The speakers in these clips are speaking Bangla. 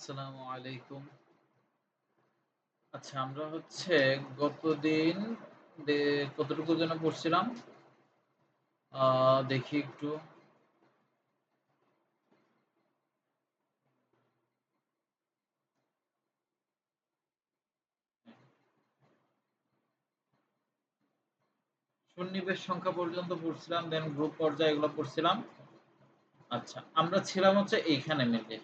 আসসালামু আলাইকুম। আচ্ছা, আমরা হচ্ছে গতদিন কতটুকু যেন পড়ছিলাম? আ দেখি একটু। সন্নিবেশ সংখ্যা পর্যন্ত পড়ছিলাম, দেন গ্রুপ পর্যায়ে এগুলো পড়ছিলাম। আচ্ছা, আমরা ছিলাম হচ্ছে এইখানে মেইনলি।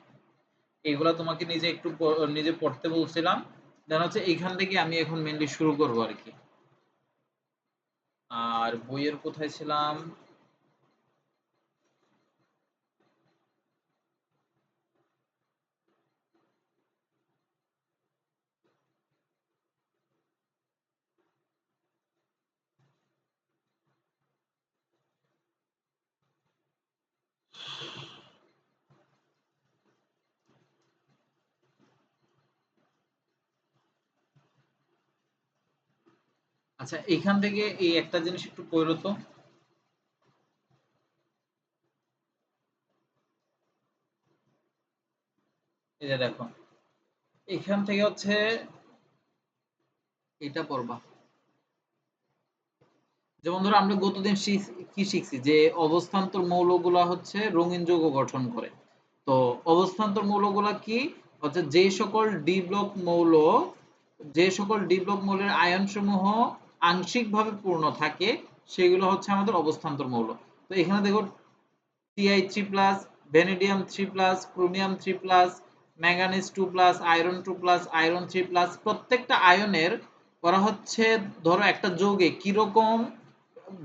এগুলা তোমাকে নিজে একটু নিজে পড়তে বলছিলাম। দেন হচ্ছে এইখান থেকে আমি এখন মেইনলি শুরু করব আরকি। আর বইয়ের কোথায় ছিলাম? আচ্ছা, এইখান থেকে এই একটা জিনিস একটু পইড়ো তো। এই যে দেখো, এখান থেকে হচ্ছে এটা পড়বা। যেমন ধরো আমরা গতদিন কি শিখছি যে অবস্থান্তর মৌলগুলা হচ্ছে রঙিন যৌগ গঠন করে। তো অবস্থান্তর মৌলগুলা কি হচ্ছে যে সকল ডি ব্লক মৌলের আয়ন সমূহ আংশিকভাবে পূর্ণ থাকে সেগুলো হচ্ছে আমাদের অবস্থান্তর মৌল। তো এখানে দেখো Ti3+, vanadium 3+, chromium 3+, manganese 2+, iron 2+, iron 3+, প্রত্যেকটা আয়নের করা হচ্ছে ধরো একটা যৌগে কিরকম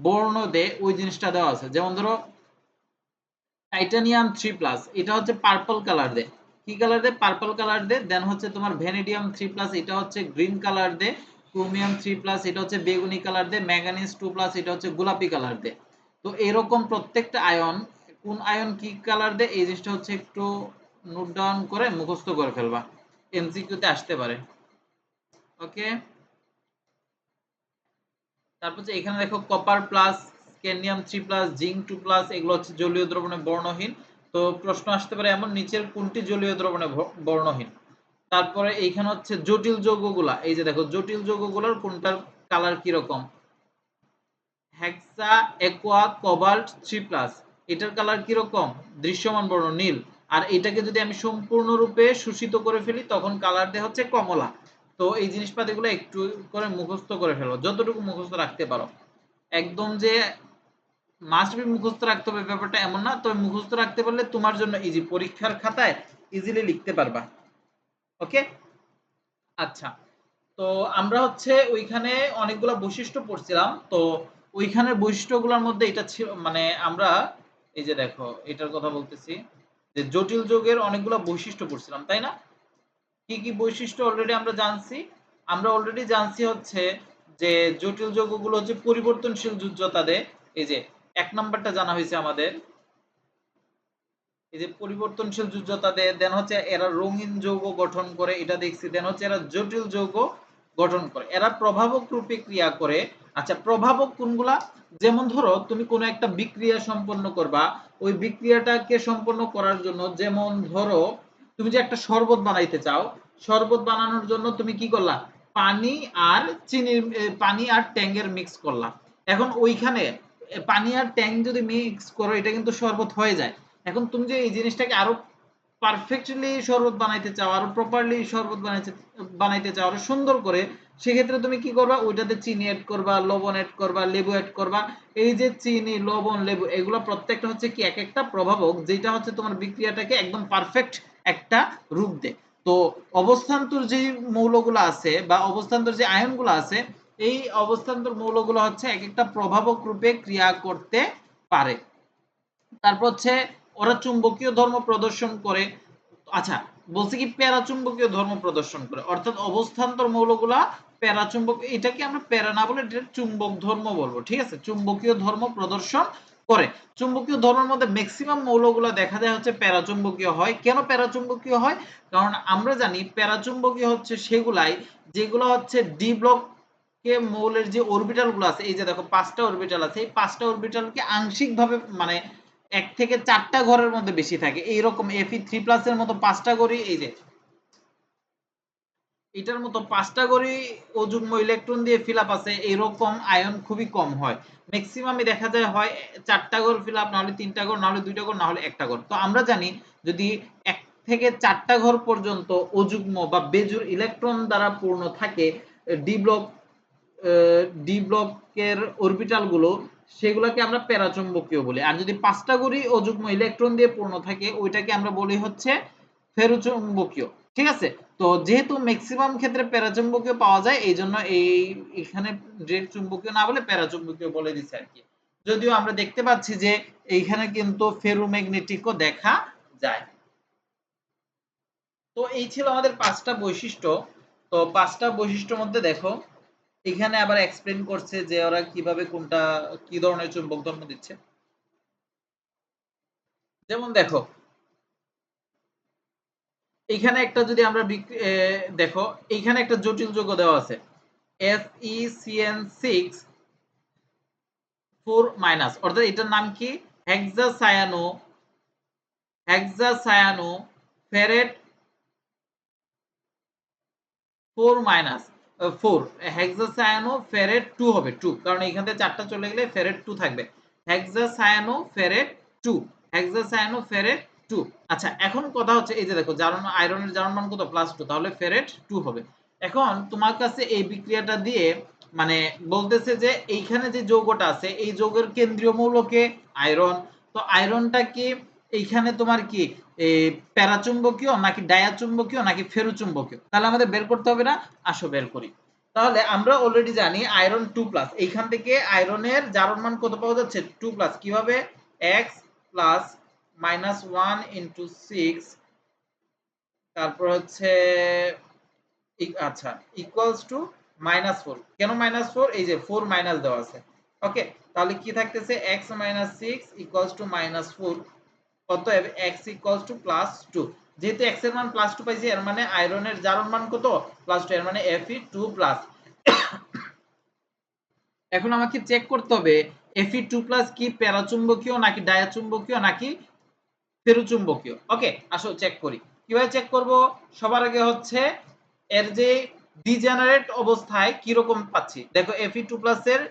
বর্ণ দেয় ওই জিনিসটা দেওয়া আছে। যেমন ধরো টাইটানিয়াম 3+, এটা হচ্ছে পার্পল কালার দেয়। কি কালার দেয়? পার্পল কালার দেয়। দেন হচ্ছে তোমার ভ্যানাডিয়াম 3+, এটা হচ্ছে গ্রিন কালার দেয়। ক্রোমিয়াম 3+, এটা হচ্ছে বেগুনি কালার দেয়। ম্যাঙ্গানিজ 2+, এটা হচ্ছে গোলাপি কালার দেয়। তো এরকম প্রত্যেকটা আয়ন, কোন আয়ন কি কালার দেয় এই জিনিসটা হচ্ছে একটু নোট ডাউন করে মুখস্থ করে ফেলবা। এমসিকিউ তে আসতে পারে। ওকে? তারপর হচ্ছে এখানে দেখো কপার প্লাস, ক্যাডমিয়াম 3+, জিঙ্ক 2+, এগুলো হচ্ছে জলীয় দ্রবণে বর্ণহীন। তো প্রশ্ন আসতে পারে এমন নিচের কোনটি জলীয় দ্রবণে বর্ণহীন। তারপরে এইখানে হচ্ছে জটিল যৌগগুলা, এই যে দেখো জটিল যৌগগুলোর কোনটার কালার কি রকম? হেক্সা অ্যাকোয়া কোবাল্ট 3+, এটার কালার কি রকম? দৃশ্যমান বর্ণ নীল। আর এটাকে যদি আমি সম্পূর্ণরূপে শোষিত করে ফেলি তখন কালার দেয় হচ্ছে কমলা। তো এই জিনিসপাতিগুলো একটু করে মুখস্থ করে ফেলো, যতটুকু মুখস্থ রাখতে পারো। একদম যে মাস্ট বি মুখস্থ রাখতে হবে ব্যাপারটা এমন না, তবে মুখস্থ রাখতে পারলে তোমার জন্য ইজি, পরীক্ষার খাতায় ইজিলি লিখতে পারবা। ওকে? আচ্ছা, তো আমরা হচ্ছে ওইখানে অনেকগুলা বৈশিষ্ট্য পড়ছিলাম। তো ওইখানের বৈশিষ্ট্যগুলোর মধ্যে এটা ছিল, মানে আমরা এই যে দেখো এটার কথা বলতেছি যে জটিল যৌগের অনেকগুলা বৈশিষ্ট্য পড়ছিলাম, তাই না? কি কি বৈশিষ্ট্য অলরেডি আমরা জানছি? আমরা অলরেডি জানছি হচ্ছে যে জটিল যৌগগুলো হচ্ছে পরিবর্তনশীল যোজ্যতা দেয়। এই যে ১ নাম্বারটা জানা হইছে আমাদের। এই যে পরিবর্তনশীল যোজ্যতা দেয়, দেন হচ্ছে এরা রঙিন যৌগ গঠন করে, এটা দেখছি। দেন হচ্ছে এরা জটিল যৌগ গঠন করে, এরা প্রভাবক রূপে ক্রিয়া করে। আচ্ছা, প্রভাবক কোনগুলা? যেমন ধরো তুমি কোনো একটা বিক্রিয়া সম্পন্ন করবা, ওই বিক্রিয়াটাকে সম্পন্ন করার জন্য, যেমন ধরো তুমি যে একটা শরবত বানাইতে চাও, শরবত বানানোর জন্য তুমি কি করলা? পানি আর চিনির পানি আর ট্যাঙ্গের মিক্স করলা। এখন ওইখানে পানি আর ট্যাঙ্ক যদি মিক্স করো এটা কিন্তু শরবত হয়ে যায়। এখন তুমি যে এই জিনিসটাকে আরো পারফেক্টলি শরবত বানাইতে চাও, আরো প্রপারলি শরবত বানাইতে চাও আরো সুন্দর করে, সেক্ষেত্রে তুমি কি করবা? ওইটাতে চিনি অ্যাড করবা, লবণ অ্যাড করবা, লেবু অ্যাড করবা। এই যে চিনি, লবণ, লেবু এগুলো প্রত্যেকটা হচ্ছে কি এক একটা প্রভাবক, যেটা হচ্ছে তোমার বিক্রিয়াটাকে একদম পারফেক্ট একটা রূপ দেয়। তো অবস্থান্তর যে মৌলগুলো আছে বা অবস্থান্তর যে আয়নগুলো আছে, এই অবস্থান্তর মৌলগুলো হচ্ছে এক একটা প্রভাবক রূপে ক্রিয়া করতে পারে। তারপর হচ্ছে ওরা চুম্বকীয় ধর্ম প্রদর্শন করে। আচ্ছা, বলছে কি প্যারাচুম্বকীয় ধর্ম প্রদর্শন করে, অর্থাৎ অবস্থান্তর মৌলগুলা প্যারাচুম্বক, এটাকে আমরা প্যারা না বলে এটা চুম্বক ধর্ম বলবো। ঠিক আছে? চুম্বকীয় ধর্ম প্রদর্শন করে। চুম্বকীয় ধর্মের মধ্যে ম্যাক্সিমাম মৌলগুলা দেখা যায় হচ্ছে প্যারাচুম্বকীয় হয়। কেন প্যারাচুম্বকীয় হয়? কারণ আমরা জানি প্যারাচুম্বকীয় হচ্ছে সেগুলাই যেগুলো হচ্ছে ডি ব্লক কে মৌলের যে অরবিটাল গুলো আছে, এই যে দেখো 5টা অরবিটাল আছে, এই 5টা অরবিটালকে আংশিকভাবে মানে 1 থেকে 4টা ঘরের মধ্যে বেশি থাকে। এইরকম Fe3+ এর মতো 5টা ঘরই এই যে এটার মতো 5টা করে অযুগ্ম ইলেকট্রন দিয়ে ফিল আপ আছে, এরকম আয়ন খুবই কম হয়। ম্যাক্সিমামই দেখা যায় হয় 4টা ঘর ফিল আপ, না হলে 3টা ঘর, না হলে 2টা ঘর, না হলে 1টা ঘর। তো আমরা জানি যদি 1 থেকে 4টা ঘর পর্যন্ত অযুগ্ম বা বেজোড় ইলেকট্রন দ্বারা পূর্ণ থাকে ডি ব্লক, ডি ব্লকের অরবিটাল গুলো, সেগুলোকে আমরা প্যারাচুম্বকীয় বলি। আর যদি 5টা ঘরই অযুগ্ম ইলেকট্রন দিয়ে পূর্ণ থাকে ওইটাকে আমরা বলি হচ্ছে ফেরোচুম্বকীয়। ঠিক আছে? তো যেহেতু ম্যাক্সিমাম ক্ষেত্রে প্যারাচুম্বকীয় পাওয়া যায় এই জন্য এখানে ডিরেক্ট চুম্বকীয় না বলে প্যারাচুম্বকীয় বলে দিচ্ছে আর কি। যদিও আমরা দেখতে পাচ্ছি যে এইখানে কিন্তু ফেরোম্যাগনেটিকও দেখা যায়। তো এই ছিল আমাদের 5টা বৈশিষ্ট্য। তো 5টা বৈশিষ্ট্যের মধ্যে দেখো এখানে আবার এক্সপ্লেন করছে যে ওরা কিভাবে কোনটা কি ধরনের চুম্বক ধর্ম দিচ্ছে। যেমন দেখো এইখানে একটা যদি আমরা দেখো এইখানে একটা জটিল যৌগ দেওয়া আছে FeCN6 4 অর্থাৎ এটার নাম কি হেক্সাসায়ানো ফেরেট 4 4 হেক্সাসায়ানো ফেরেট 2 হবে 2, কারণ এখান থেকে 4টা চলে গেলে ফেরেট 2 থাকবে। হেক্সাসায়ানো ফেরেট 2, হেক্সাসায়ানো ফেরেট 2। আচ্ছা এখন কথা হচ্ছে এই যে দেখো জারণ আয়রনের জারণ মান কত +2, তাহলে ফেরেট 2 হবে। এখন তোমার কাছে এই বিক্রিয়াটা দিয়ে মানে বলতেছে যে এইখানে যে যৌগটা আছে এই যৌগের কেন্দ্রীয় মৌলকে আয়রন। তো আয়রনটা কি এইখানে তোমার কি প্যারাচুম্বকীয় নাকি ডায়াচুম্বকীয় নাকি ফেরোচুম্বকীয়, তাহলে আমাদের বের করতে হবে না? আসো বের করি। তাহলে আমরা অলরেডি জানি আয়রন 2+, এইখান থেকে আয়রনের জারণ মান কত পাওয়া যাচ্ছে 2+, কিভাবে x প্লাস -1 ইনটু 6, তারপর হচ্ছে আচ্ছা ইকুয়ালস টু -4। কেন -4? এই যে 4 মাইনাস দেওয়া আছে। ওকে, তাহলে কি থাকতেছে x - 6 ইকুয়ালস টু -4, অতএব x ইকুয়ালস টু +2। যেহেতু x এর মান +2 পাইছি এর মানে আয়রনের জারণ মান কত +2, এর মানে Fe2+। এখন আমাকে চেক করতে হবে Fe2+ কি প্যারাচুম্বকীয় নাকি ডায়াচুম্বকীয় নাকি ফেরোচুম্বকীয়। ওকে, আসো চেক করি। কিভাবে চেক করব? সবার আগে হচ্ছে এর যে ডিজেনারেট অবস্থায় কি রকম পাচ্ছি দেখো। Fe2+ এর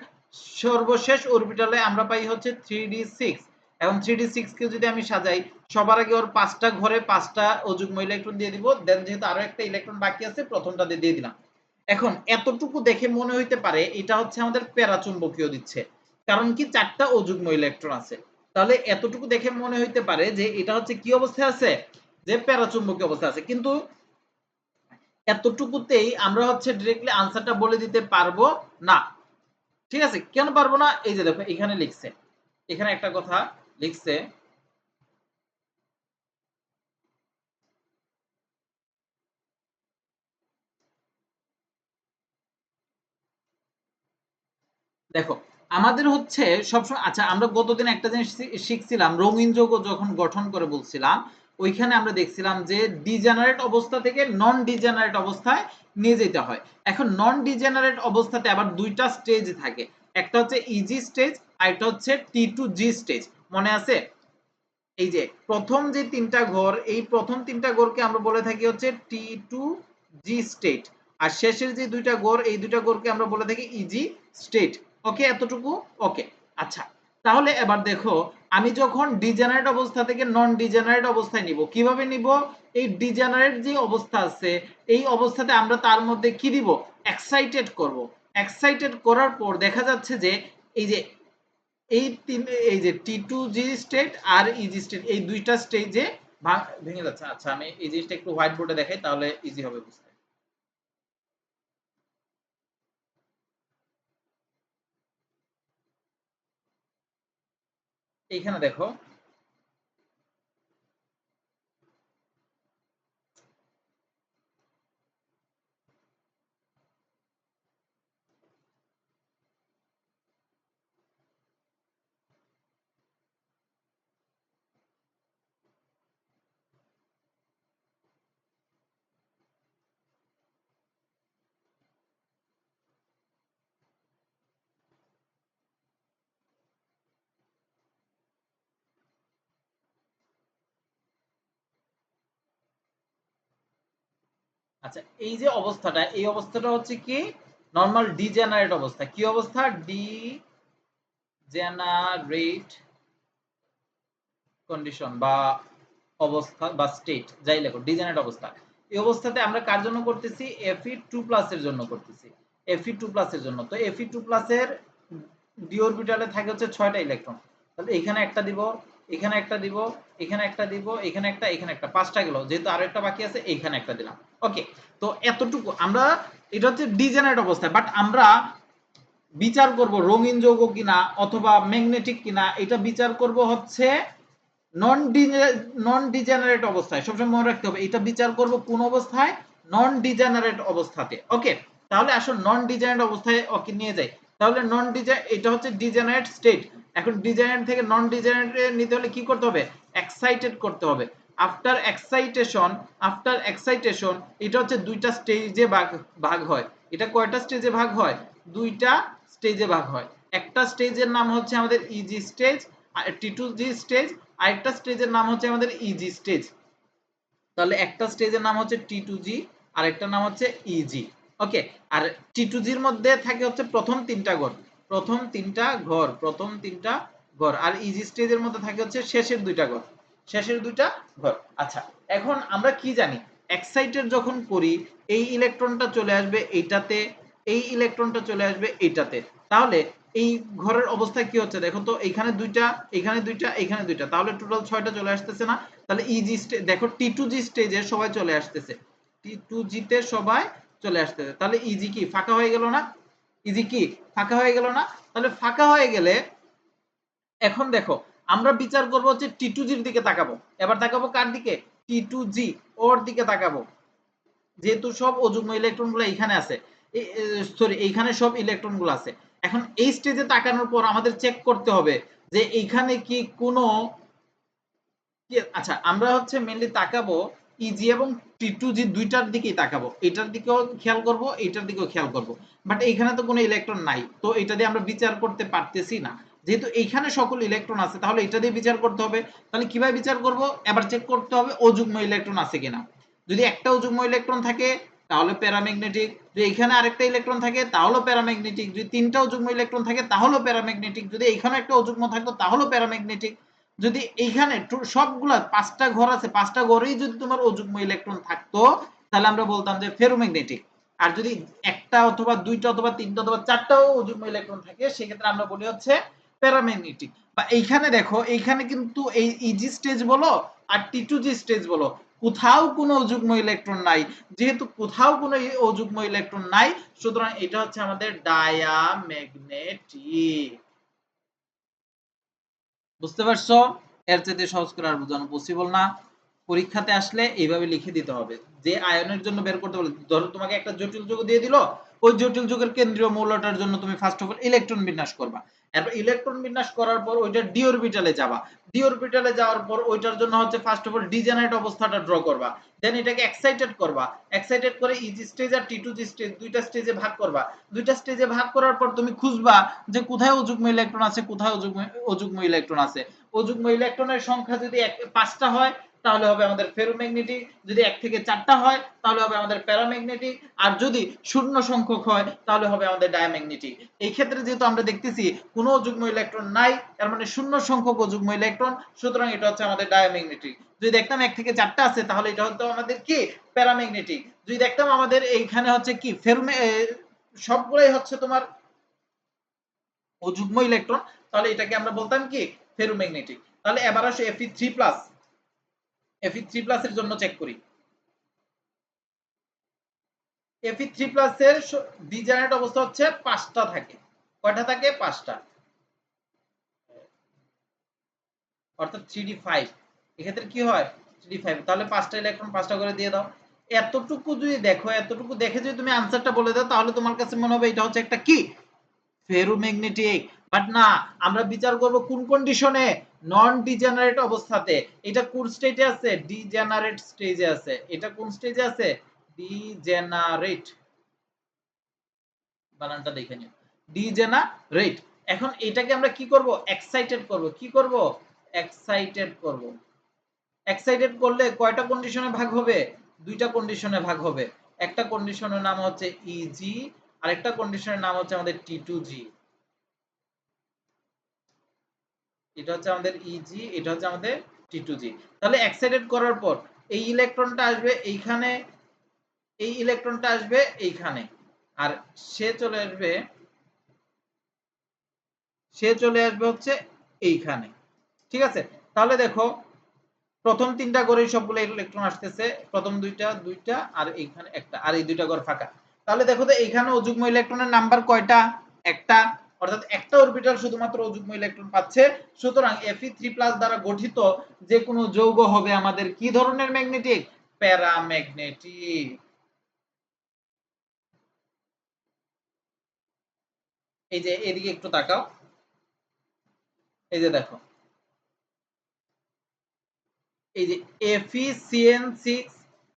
সর্বশেষ অরবিটালে আমরা পাই হচ্ছে 3d6। এখন 3d6 কে যদি আমি সাজাই, সবার আগে ওর 5টা ঘরে 5টা অযুগ্ম ইলেকট্রন দিয়ে দিব, দেন যেহেতু আরো একটা ইলেকট্রন বাকি আছে প্রথমটা দিয়ে দিলাম। এখন এতটুকু দেখে মনে হইতে পারে এটা হচ্ছে আমাদের প্যারাচুম্বকীয় দিচ্ছে, কারণ কি 4টা অযুগ্ম ইলেকট্রন আছে। তাহলে এতটুকু দেখে মনে হইতে পারে যে এটা হচ্ছে কি অবস্থায় আছে, যে প্যারাচুম্বকীয় অবস্থায় আছে। কিন্তু এতটুকুতেই আমরা হচ্ছে ডিরেক্টলি আনসারটা বলে দিতে পারবো না। ঠিক আছে, কেন পারবো না? এই যে দেখো এখানে লিখছে, এখানে একটা কথা লিখছে, দেখো আমাদের হচ্ছে সবসময়, আচ্ছা আমরা গতদিন একটা জিনিস শিখছিলাম রঙিন যৌগ যখন গঠন করে বলছিলাম, ওইখানে আমরা দেখছিলাম যে ডিজেনারেট অবস্থা থেকে নন ডিজেনারেট অবস্থায় নিয়ে যেতে হয়। এখন নন ডিজেনারেট অবস্থাতে আবার দুইটা স্টেজ থাকে, একটা হচ্ছে ইজি স্টেজ আর একটা হচ্ছে T2G স্টেজ। মনে আছে? এই যে প্রথম যে 3টা ঘর, এই প্রথম 3টা ঘরকে আমরা বলে থাকি হচ্ছে T2G স্টেট, আর শেষের যে 2টা ঘর এই 2টা ঘরকে আমরা বলে থাকি ইজি স্টেট। ওকে, এতটুকু ওকে। আচ্ছা তাহলে এবার দেখো আমি যখন ডিজেনারেট অবস্থা থেকে নন ডিজেনারেট অবস্থায় নিব, কিভাবে নিব? এই ডিজেনারেট যে অবস্থা আছে এই অবস্থাতে আমরা তার মধ্যে কি দিব? এক্সাইটেড করব। এক্সাইটেড করার পর দেখা যাচ্ছে যে এই যে এই তিন, এই যে T2G স্টেট আর ইজি স্টেট, এই দুইটা স্টেজে ভেঙে যাচ্ছে। আচ্ছা আমি এই জিনিসটা একটু হোয়াইট বোর্ডে দেখাই তাহলে ইজি হবে বুঝতে। এইখানে দেখো আচ্ছা, এই যে অবস্থাটা, এই অবস্থাটা হচ্ছে কি নরমাল ডিজেনারেট অবস্থা। কি অবস্থা? ডিজেনারেট কন্ডিশন বা অবস্থা বা স্টেট যাই লেখো, ডিজেনারেট অবস্থা। এই অবস্থাতে আমরা কার জন্য করতেছি? Fe2+ এর জন্য করতেছি। Fe2+ এর জন্য। তো Fe2+ এর ডি অরবিটালে থাকে হচ্ছে 6টা ইলেকট্রন। তাহলে এখানে একটা দিব, এখানে একটা দিব, এখানে একটা দিব, এখানে একটা, এখানে একটা, 5টা গেল। যেহেতু আরো একটা বাকি আছে, এইখানে একটা দিলাম। ওকে, তো এতটুকু আমরা, এটা হচ্ছে ডিজেনারেট অবস্থা। বাট আমরা বিচার করব রঙিন যৌগ কিনা অথবা ম্যাগনেটিক কিনা, এটা বিচার করব হচ্ছে নন ডিজেনারেট অবস্থায়। সবসময় মনে রাখতে হবে এটা বিচার করব কোন অবস্থায়? নন ডিজেনারেট অবস্থাতে। ওকে, তাহলে আসুন নন ডিজেনারেট অবস্থায় ওকে নিয়ে যাই। তাহলে নন ডিজেনারেট, এটা হচ্ছে ডিজেনারেট স্টেট। এখন ডিজেনারেট থেকে নন ডিজেনারেটে নিতে হলে কি করতে হবে? এক্সাইটেড করতে হবে। আফটার এক্সাইটেশন এটা হচ্ছে দুইটা স্টেজে ভাগ হয়। এটা কয়টা স্টেজে ভাগ হয়? দুইটা স্টেজে ভাগ হয়। একটা স্টেজের নাম হচ্ছে আমাদের ইজি স্টেজ, আর T2G স্টেজ। আরেকটা স্টেজের নাম হচ্ছে আমাদের ইজি স্টেজ। তাহলে একটা স্টেজের নাম হচ্ছে T2G, আর একটা নাম হচ্ছে ইজি। ওকে, আর T2G এর মধ্যে থাকে হচ্ছে প্রথম তিনটা ঘর, প্রথম তিনটা ঘর, আর ইজি স্টেজের মধ্যে থাকে হচ্ছে শেষের দুইটা ঘর। আচ্ছা, এখন আমরা কি জানি? এক্সাইটেড যখন করি এই ইলেকট্রনটা চলে আসবে এইটাতে, এই ইলেকট্রনটা চলে আসবে এইটাতে। তাহলে এই ঘরের অবস্থা কি হচ্ছে দেখো তো, এখানে দুইটা, এখানে দুইটা, এখানে দুইটা, তাহলে টোটাল 6টা চলে আসতেছে না? তাহলে ইজি স্টেজ দেখো, T2G স্টেজে সবাই চলে আসতেছে, T2G তে সবাই চলে আসতেছে। তাহলে ইজি কি ফাঁকা হয়ে গেল না? ইজি কি ফাঁকা হয়ে গেল না? তাহলে ফাঁকা হয়ে গেলে এখন দেখো আমরা বিচার করব হচ্ছে T2G এর দিকে তাকাবো। এবার তাকাবো কার দিকে? T2G, ওর দিকে তাকাবো। যেহেতু সব অযুগ্ম ইলেকট্রনগুলো এখানে আছে, সরি এইখানে সব ইলেকট্রনগুলো আছে। এখন এই স্টেজে তাকানোর পর আমাদের চেক করতে হবে যে এইখানে কি কোনো, আচ্ছা আমরা হচ্ছে মেইনলি তাকাবো ইজি এবং T2G দুইটার দিকেই তাকাবো। এটার দিকেও খেয়াল করব, এটার দিকেও খেয়াল করব। বাট এইখানে তো কোনো ইলেকট্রন নাই, তো এটা দিয়ে আমরা বিচার করতে পারতেছি না। যেহেতু এইখানে সকল ইলেকট্রন আছে, তাহলে এটা দিয়ে বিচার করতে হবে। তাহলে কিভাবে বিচার করব? এবার চেক করতে হবে অযুগ্ম ইলেকট্রন আছে কিনা। যদি একটা অযুগ্ম ইলেকট্রন থাকে তাহলে প্যারাম্যাগনেটিক, যদি এখানে আরেকটা ইলেকট্রন থাকে তাহলেও প্যারাম্যাগনেটিক, যদি তিনটা অযুগ্ম ইলেকট্রন থাকে তাহলেও প্যারাম্যাগনেটিক, যদি এখানে একটা অযুগ্ম থাকতো তাহলেও প্যারাম্যাগনেটিক। যদি এইখানে সবগুলা 5টা ঘর আছে, 5টা ঘরেই যদি তোমার অযুগ্ম ইলেকট্রন থাকতো তাহলে আমরা বলতাম যে ফেরোম্যাগনেটিক। আর যদি একটা অথবা দুইটা অথবা তিনটা অথবা চারটাও অযুগ্ম ইলেকট্রন থাকে সেক্ষেত্রে আমরা বলি হচ্ছে প্যারাম্যাগনেটিক। বা এইখানে দেখো, এইখানে কিন্তু এই ইজি স্টেজ বলো আর T2G স্টেজ বলো, কোথাও কোনো অযুগ্ম ইলেকট্রন নাই। যেহেতু কোথাও কোনো অযুগ্ম ইলেকট্রন নাই, সুতরাং এটা হচ্ছে আমাদের ডায়াম্যাগনেটিক। বুঝতে পারছো? এর চাইতে সহজ করে আর বোঝানো পসিবল না। পরীক্ষাতে আসলে এইভাবে লিখে দিতে হবে। যে আয়নের জন্য বের করতে বলে, ধরো তোমাকে একটা জটিল যৌগ দিয়ে দিল, ওই জটিল যৌগের কেন্দ্রীয় মৌলটার জন্য তুমি ফার্স্ট অফ অল ইলেকট্রন বিন্যাস করবা। এরপর ইলেকট্রন বিন্যাস করার পর ওইটা ডি অরবিটালে যাবা। ডি অরবিটালে যাওয়ার পর ওইটার জন্য হচ্ছে ফার্স্ট অফ অল ডিজেনারেট অবস্থাটা ড্র করবা। দেন এটাকে এক্সাইটেড করবা। এক্সাইটেড করে ইজি স্টেজ আর T2G স্টেজ দুইটা স্টেজে ভাগ করবা। দুইটা স্টেজে ভাগ করার পর তুমি খুঁজবা যে কোথায় অযুগ্ম ইলেকট্রন আছে, কোথায় অযুগ্ম ইলেকট্রন আছে। অযুগ্ম ইলেকট্রনের সংখ্যা যদি 5টা হয় তাহলে হবে আমাদের ফেরোম্যাগনেটিক, যদি 1 থেকে 4টা হয় তাহলে হবে আমাদের প্যারাম্যাগনেটিক, আর যদি শূন্য সংখ্যক হয় তাহলে হবে আমাদের ডায়াম্যাগনেটিক। এই ক্ষেত্রে যেহেতু আমরা দেখতেছি কোনো অযুগ্ম ইলেকট্রন নাই, তার মানে শূন্য সংখ্যক অযুগ্ম ইলেকট্রন, সুতরাং এটা হচ্ছে আমাদের ডায়াম্যাগনেটিক। যদি দেখতাম 1 থেকে 4টা আছে তাহলে এটা হতো আমাদের কি প্যারাম্যাগনেটিক। যদি দেখতাম আমাদের এইখানে হচ্ছে কি সবগুলাই হচ্ছে তোমার অযুগ্ম ইলেকট্রন, তাহলে এটাকে আমরা বলতাম কি ফেরোম্যাগনেটিক। তাহলে এবার আসো Fe3+, Fe3+ এর জন্য চেক করি। Fe3+ এর ডিজেনারেট অবস্থা হচ্ছে 5টা থাকে। কয়টা থাকে? 5টা, অর্থাৎ 3d5। এক্ষেত্রে কি হয়? 3d5। তাহলে 5টা ইলেকট্রন 5টা করে দিয়ে দাও। এতটুকু যদি দেখো, এতটুকু দেখে যদি তুমি আনসারটা বলে দাও তাহলে তোমার কাছে মনে হবে এটা হচ্ছে একটা কি ফেরোম্যাগনেটিক। বাট না, আমরা বিচার করব কোন কন্ডিশনে? নন ডিজেনারেট অবস্থাতে। এটা কোন স্টেজে আছে? ডিজেনারেট স্টেজে আছে। এটা কোন স্টেজে আছে? ডিজেনারেট। বানানটা দেখে নিও, ডিজেনারেট। এখন এটাকে আমরা কি করব? এক্সাইটেড করব। কি করব? এক্সাইটেড করব। এক্সাইটেড করলে কয়টা কন্ডিশনে ভাগ হবে? দুইটা কন্ডিশনে ভাগ হবে। একটা কন্ডিশনের নাম হচ্ছে ইজি, আরেকটা কন্ডিশনের নাম হচ্ছে আমাদের টি2জি। এটা হচ্ছে আমাদের ইজি, এটা হচ্ছে আমাদের টি2জি। তাহলে এক্সাইটেড করার পর এই ইলেকট্রনটা আসবে এইখানে, এই ইলেকট্রনটা আসবে এইখানে, আর সে চলে আসবে হচ্ছে এইখানে। ঠিক আছে, তাহলে দেখো প্রথম তিনটা ঘরে সবগুলো ইলেকট্রন আসতেছে, প্রথম দুইটা দুইটা আর এইখানে একটা, আর এই দুইটা ঘর ফাঁকা। তাহলে দেখো তো এইখানে অযুগ্ম ইলেকট্রনের নাম্বার কয়টা? একটা, অর্থাৎ একটা অরবিটাল শুধুমাত্র অযুগ্ম ইলেকট্রন পাচ্ছে। সুতরাং Fe3+ দ্বারা গঠিত যে কোনো যৌগ হবে আমাদের কি ধরনের ম্যাগনেটিক? প্যারাম্যাগনেটিক। এই যে এদিকে একটু তাকাও, এই যে দেখো, এই যে FeCN6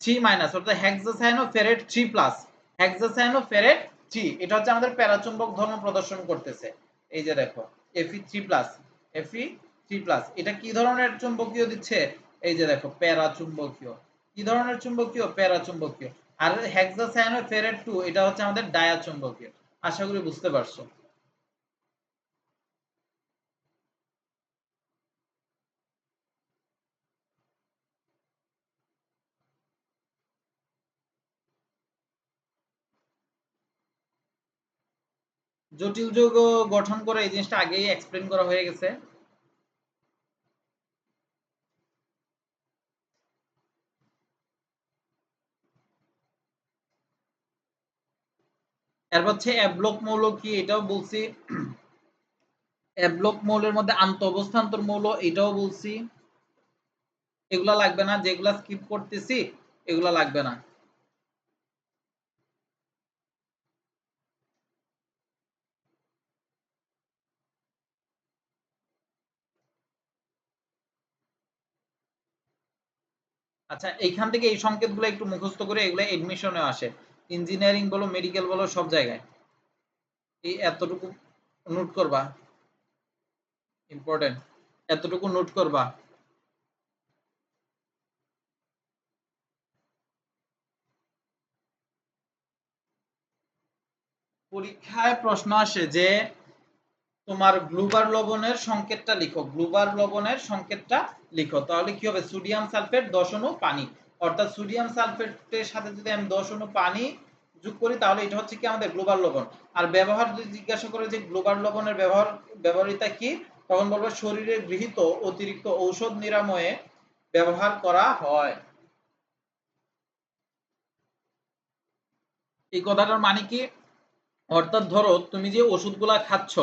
3- অর্থাৎ হেক্সাসায়ানোফেরেট 3+, হেক্সাসায়ানোফেরেট 3, এটা হচ্ছে আমাদের প্যারাচুম্বক ধর্ম প্রদর্শন করতেছে। এই যে দেখো Fe3+, Fe3+, এটা কি ধরনের চুম্বকীয় দিচ্ছে? এই যে দেখো প্যারাচুম্বকীয়। কি ধরনের চুম্বকীয়? প্যারাচুম্বকীয়। আর হেক্সাসায়ানোফেরেট 2, এটা হচ্ছে আমাদের ডায়াচুম্বকীয়। আশা করি বুঝতে পারছো। জটিল যৌগ গঠন করে এই জিনিসটা আগেই এক্সপ্লেন করা হয়ে গেছে। এরপর হচ্ছে অ্যাব্লক মৌল কি, এটাও বলছি। অ্যাব্লক মৌলের মধ্যে আন্ত অবস্থান্তর মৌল, এটাও বলছি। এগুলা লাগবে না, যেগুলা স্কিপ করতেছি এগুলা লাগবে না। আচ্ছা, এইখান থেকে এই সংকেতগুলো একটু মুখস্থ করে, এগুলো এডমিশনে আসে, ইঞ্জিনিয়ারিং বলো মেডিকেল বলো সব জায়গায়। এই এতটুকু নোট করবা, ইম্পর্টেন্ট, এতটুকু নোট করবা। পরীক্ষায় প্রশ্ন আসে যে তোমার গ্লুবার লবণের সংকেতটা লিখো, গ্লুবার লবণের সংকেতটা লিখো। তাহলে কি হবে? সোডিয়াম সালফেট 10 অণু পানি, অর্থাৎ সোডিয়াম সালফেটের সাথে যদি আমি 10 অণু পানি যোগ করি তাহলে এটা হচ্ছে কি আমাদের গ্লুবার লবণ। আর ব্যবহার যদি জিজ্ঞাসা করে যে গ্লুবার লবণের ব্যবহারিতা কি, তখন বলবো শরীরে গৃহীত অতিরিক্ত ঔষধ নিরাময়ে ব্যবহার করা হয়। এই কথাটার মানে কি? অর্থাৎ ধরো তুমি যে ওষুধগুলা খাচ্ছ,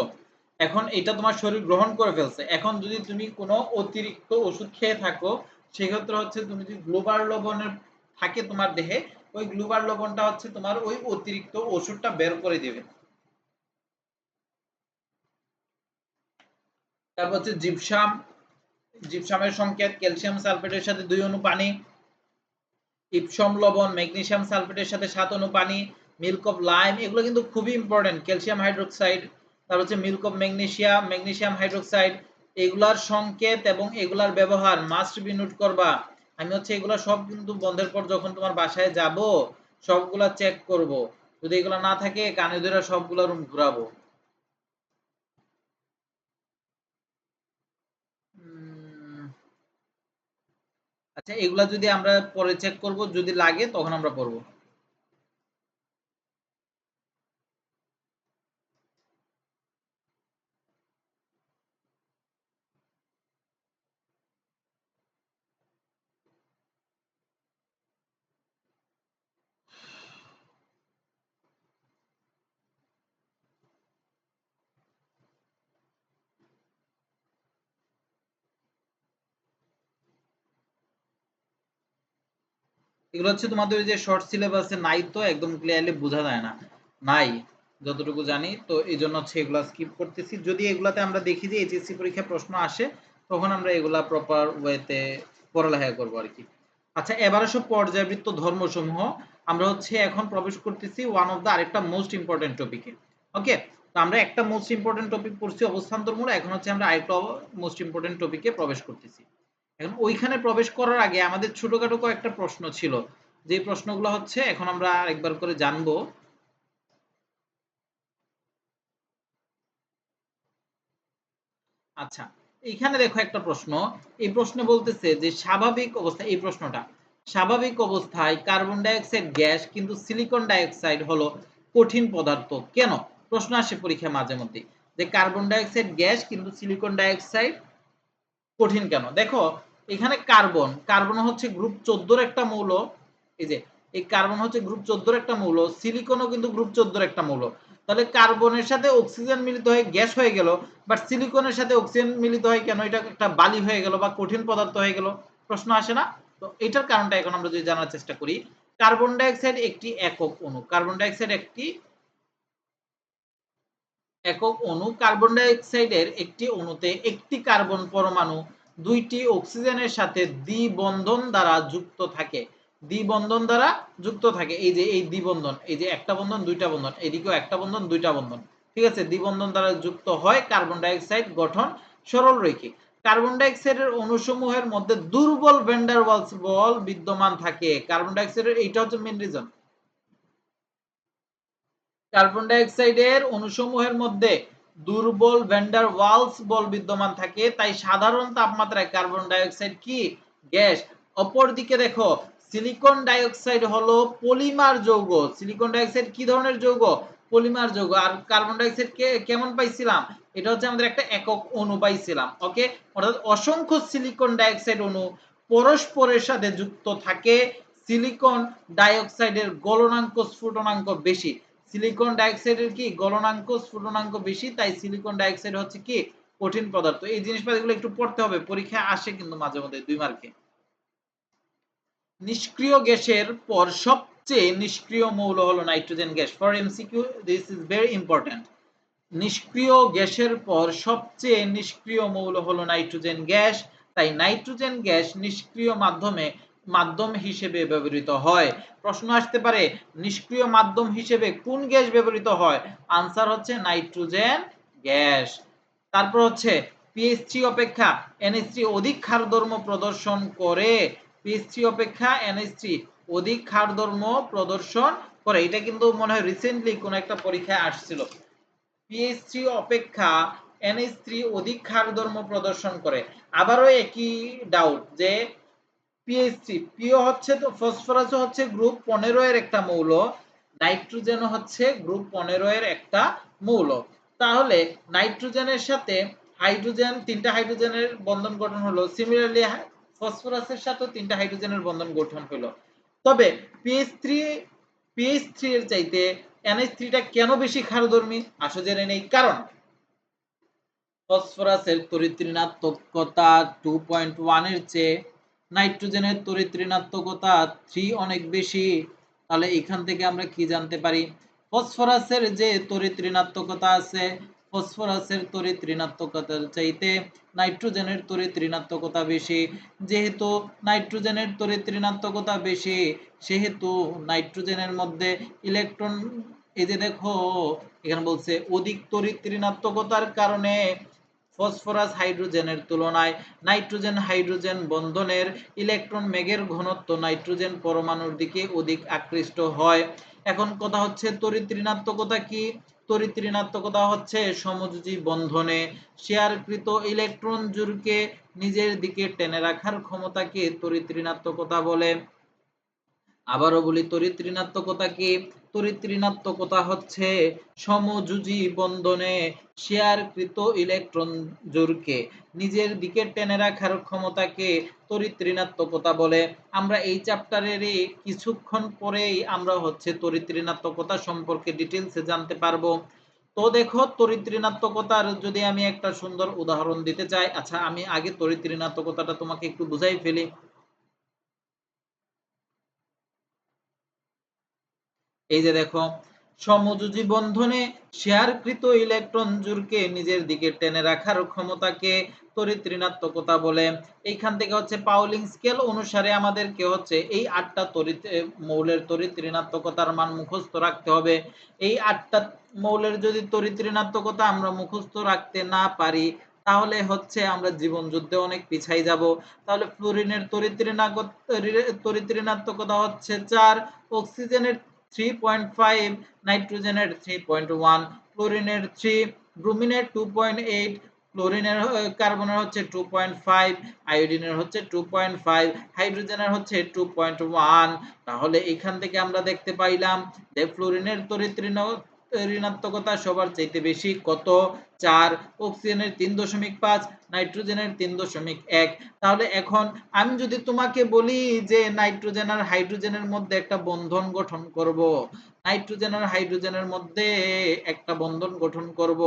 এখন এটা তোমার শরীর গ্রহণ করে ফেলছে, এখন যদি তুমি কোনো অতিরিক্ত ওষুধ খেয়ে থাকো, সেক্ষেত্রে হচ্ছে তুমি যদি গ্লুবার লবণের থাকে তোমার দেহে, ওই গ্লুবার লবণটা হচ্ছে তোমার ওই অতিরিক্ত ওষুধটা বের করে দেবে। তারপর হচ্ছে জিপসাম, জিপসামের সংকেত ক্যালসিয়াম সালফেটের সাথে 2 অণু পানি, ইপসম লবণ ম্যাগনেসিয়াম সালফেটের সাথে 7 অণু পানি, মিল্ক অফ লাইম, এগুলো কিন্তু খুবই ইম্পর্টেন্ট, ক্যালসিয়াম হাইড্রোক্সাইড, তারপর হচ্ছে milk of magnesium, magnesium hydroxide, এগুলার সংকেত এবং এগুলার ব্যবহার মাস্ট বি নোট করবা। আমি হচ্ছে এগুলা সব কিন্তু বন্ধের পর যখন তোমার বাসায় যাব সবগুলা চেক করব, যদি এগুলা না থাকে কানে ধরে সবগুলা রুম ঘুরাবো। আচ্ছা, এগুলা যদি আমরা পরে চেক করব, যদি লাগে তখন আমরা পড়বো। এগুলো হচ্ছে তোমাদের ওই যে শর্ট সিলেবাসে নাই, তো একদম ক্লিয়ারলি বোঝা যায় না, নাই যতটুকু জানি, তো এই জন্য হচ্ছে এগুলা স্কিপ করতেছি। যদি এগুলাতে আমরা দেখি যে এইচএসসি পরীক্ষায় প্রশ্ন আসে, তখন আমরা এগুলা প্রপার ওয়েতে পড়ালেখা করবো আর কি। আচ্ছা, এবারে সব পর্যায়বৃত্ত ধর্মসমূহ, আমরা হচ্ছে এখন প্রবেশ করতেছি ওয়ান অফ দা আরেকটা মোস্ট ইম্পর্টেন্ট টপিকে। ওকে, তো আমরা একটা মোস্ট ইম্পর্টেন্ট টপিক পড়ছি অবস্থান্তরমূল, এখন হচ্ছে আমরা আরেকটা মোস্ট ইম্পর্টেন্ট টপিকে প্রবেশ করতেছি। এখন ওইখানে প্রবেশ করার আগে আমাদের ছোটখাটো কয়েকটা প্রশ্ন ছিল, যে প্রশ্নগুলো হচ্ছে এখন আমরা আরেকবার করে জানবো। আচ্ছা, এখানে দেখো একটা প্রশ্ন। এই প্রশ্নে বলতেছে যে স্বাভাবিক অবস্থায়, এই প্রশ্নটা স্বাভাবিক অবস্থায় কার্বন ডাই অক্সাইড গ্যাস কিন্তু সিলিকন ডাই অক্সাইড হলো কঠিন পদার্থ কেন? প্রশ্ন আসে পরীক্ষায় মাঝে মধ্যে যে কার্বন ডাই অক্সাইড গ্যাস কিন্তু সিলিকন ডাই অক্সাইড কঠিন কেন? দেখো এখানে কার্বন, কার্বন হচ্ছে গ্রুপ 14 এর একটা মৌল। এই যে এই কার্বন হচ্ছে গ্রুপ 14 এর একটা মৌল, সিলিকনও কিন্তু গ্রুপ 14 এর একটা মৌল। তাহলে কার্বনের সাথে অক্সিজেন মিলিত হয়ে গ্যাস হয়ে গেল, বাট সিলিকনের সাথে অক্সিজেন মিলিত হয় কেন? এটা একটা বালি হয়ে গেল বা কঠিন পদার্থ হয়ে গেল। প্রশ্ন আসে না? তো এটার কারণটা এখন আমরা যদি জানার চেষ্টা করি। কার্বন ডাই অক্সাইড একটি একক অণু। কার্বন ডাই অক্সাইড একটি একক অণু। কার্বন ডাই অক্সাইডের একটি অণুতে একটি কার্বন পরমাণু দুইটি অক্সিজেনের সাথে দ্বিবন্ধন দ্বারা যুক্ত থাকে। দ্বিবন্ধন দ্বারা যুক্ত থাকে। এই যে এই দ্বিবন্ধন, এই যে একটা বন্ধন দুইটা বন্ধন, এদিকেও একটা বন্ধন দুইটা বন্ধন, ঠিক আছে, দ্বিবন্ধন দ্বারা যুক্ত হয় কার্বন ডাই অক্সাইড গঠন সরল রৈখিক। কার্বন ডাই অক্সাইডের অণুসমূহের মধ্যে দুর্বল ভ্যান ডার ওয়ালস বল বিদ্যমান থাকে। কার্বন ডাই অক্সাইডের এইটা হচ্ছে মেইন রিজন। কার্বন ডাই অক্সাইডের অণুসমূহের মধ্যে দুর্বল ভ্যান ডার ওয়ালস বল বিদ্যমান থাকে, তাই সাধারণ তাপমাত্রায় কার্বন ডাই অক্সাইড কি গ্যাস। অপরদিকে দেখো সিলিকন ডাই অক্সাইড হলো পলিমার যৌগ। সিলিকন ডাই অক্সাইড কি ধরনের যৌগ? পলিমার যৌগ। আর কার্বন ডাই অক্সাইড কেমন পাইছিলাম? এটা হচ্ছে আমাদের একটা একক অণু পাইছিলাম। ওকে, অর্থাৎ অসংখ্য সিলিকন ডাই অক্সাইড অণু পরস্পরের সাথে যুক্ত থাকে। সিলিকন ডাই অক্সাইডের গলনাঙ্ক স্ফুটনাঙ্ক বেশি। সিলিকন ডাইঅক্সাইডের কি গলনাঙ্ক স্ফুটনাঙ্ক বেশি, তাই সিলিকন ডাইঅক্সাইড হচ্ছে কি কঠিন পদার্থ। এই জিনিসগুলো একটু পড়তে হবে, পরীক্ষায় আসে কিন্তু মাঝে মধ্যে 2 মার্কে। নিষ্ক্রিয় গ্যাসের পর সবচেয়ে নিষ্ক্রিয় মৌল হলো nitrogen gas. For MCQ this is very important. নিষ্ক্রিয় গ্যাসের পর সবচেয়ে নিষ্ক্রিয় মৌল হলো নাইট্রোজেন গ্যাস। তাই নাইট্রোজেন গ্যাস নিষ্ক্রিয় মাধ্যম হিসেবে ব্যবহৃত হয়। প্রশ্ন আসতে পারে নিষ্ক্রিয় মাধ্যম হিসেবে কোন গ্যাস ব্যবহৃত হয়? আনসার হচ্ছে নাইট্রোজেন গ্যাস। তারপর হচ্ছে পিএইচ3 অপেক্ষা NH3 অধিক ক্ষারধর্ম প্রদর্শন করে। পিএইচ3 অপেক্ষা NH3 অধিক ক্ষারধর্ম প্রদর্শন করে। এটা কিন্তু মনে হয় রিসেন্টলি কোন একটা পরীক্ষায় আসছিল। পিএইচ3 অপেক্ষা NH3 অধিক ক্ষারধর্ম প্রদর্শন করে। আবারও একই ডাউট যে পিএইচ3 পিও হচ্ছে তো ফসফরাস হচ্ছে গ্রুপ 15 এর একটা মৌল, নাইট্রোজেন হচ্ছে গ্রুপ 15 এর একটা মৌল। তাহলে নাইট্রোজেনের সাথে হাইড্রোজেন, তিনটা হাইড্রোজেনের বন্ধন গঠন হলো। সিমিলারলি ফসফরাসের সাথে তিনটা হাইড্রোজেনের বন্ধন গঠন হলো। তবে পিএইচ3 এর চাইতে NH3 টা কেন বেশি ক্ষারধর্মী? আসো জেনে নেই। কারণ ফসফরাসের তড়িৎ ঋণাত্মকতা 2.1 এর চেয়ে নাইট্রোজেনের তড়িৎ ঋণাত্মকতা 3 অনেক বেশি। তাহলে এখান থেকে আমরা কি জানতে পারি? ফসফরাসের যে তড়িৎ ঋণাত্মকতা আছে, ফসফরাসের তড়িৎ ঋণাত্মকতার চাইতে নাইট্রোজেনের তড়িৎ ঋণাত্মকতা বেশি। যেহেতু নাইট্রোজেনের তড়িৎ ঋণাত্মকতা বেশি, সেহেতু নাইট্রোজেনের মধ্যে ইলেকট্রন, এই যে দেখো এখানে বলছে অধিক তড়িৎ ঋণাত্মকতার কারণে ফসফরাস হাইড্রোজেনের তুলনায় নাইট্রোজেন হাইড্রোজেন বন্ধনের ইলেকট্রন মেঘের ঘনত্ব নাইট্রোজেন পরমাণুর দিকে অধিক আকৃষ্ট হয়। এখন কথা হচ্ছে তড়িৎ ঋণাত্মকতা কি? তড়িৎ ঋণাত্মকতা হচ্ছে সমযোজী বন্ধনে শেয়ারকৃত ইলেকট্রন জোড়কে নিজের দিকে টেনে রাখার ক্ষমতাকে তড়িৎ ঋণাত্মকতা বলে। আবারও বলি তড়িৎ ঋণাত্মকতা কি? তড়িৎ ঋণাত্মকতা হচ্ছে সমযোজী বন্ধনে শেয়ারকৃত ইলেকট্রন জোড়কে নিজের দিকে টেনে রাখার ক্ষমতাকে তড়িৎ ঋণাত্মকতা বলে। আমরা এই চ্যাপ্টারেরই কিছুক্ষণ পরেই আমরা হচ্ছে তড়িৎ ঋণাত্মকতা সম্পর্কে ডিটেইলসে জানতে পারবো। তো দেখো তড়িৎ ঋণাত্মকতার যদি আমি একটা সুন্দর উদাহরণ দিতে চাই। আচ্ছা, আমি আগে তড়িৎ ঋণাত্মকতাটা তোমাকে একটু বুঝাই ফেলি। এই যে দেখো সমযোজী বন্ধনে শেয়ারকৃত ইলেকট্রন জোড়কে নিজের দিকে টেনে রাখার ক্ষমতাকে তড়িৎ ঋণাত্মকতা বলে। এইখান থেকে হচ্ছে পাউলিং স্কেল অনুসারে আমাদেরকে হচ্ছে এই 8টা মৌলের তড়িৎ ঋণাত্মকতার মান মুখস্থ রাখতে হবে। এই 8টা মৌলের যদি তড়িৎ ঋণাত্মকতা আমরা মুখস্থ রাখতে না পারি, তাহলে হচ্ছে আমরা জীবন যুদ্ধে অনেক পিছাই যাব। তাহলে ফ্লোরিনের তড়িৎ-ঋণাত্মকতা হচ্ছে 4, অক্সিজেনের 3.5, নাইট্রোজেনের 3.1, ক্লোরিনের 3, ব্রোমিনের 2.8, ক্লোরিনের কার্বনের হচ্ছে 2.5, আয়োডিনের হচ্ছে 2.5, হাইড্রোজেনের হচ্ছে 2.1। তাহলে এখান থেকে আমরা দেখতে পাইলাম যে ফ্লোরিনের ঋণাত্মকতা সবার চাইতে বেশি, কত? 4, অক্সিজেনের 3.5, নাইট্রোজেনের 3.1। তাহলে এখন আমি যদি তোমাকে বলি যে নাইট্রোজেন আর হাইড্রোজেনের মধ্যে একটা বন্ধন গঠন করব, নাইট্রোজেন আর হাইড্রোজেনের মধ্যে একটা বন্ধন গঠন করব,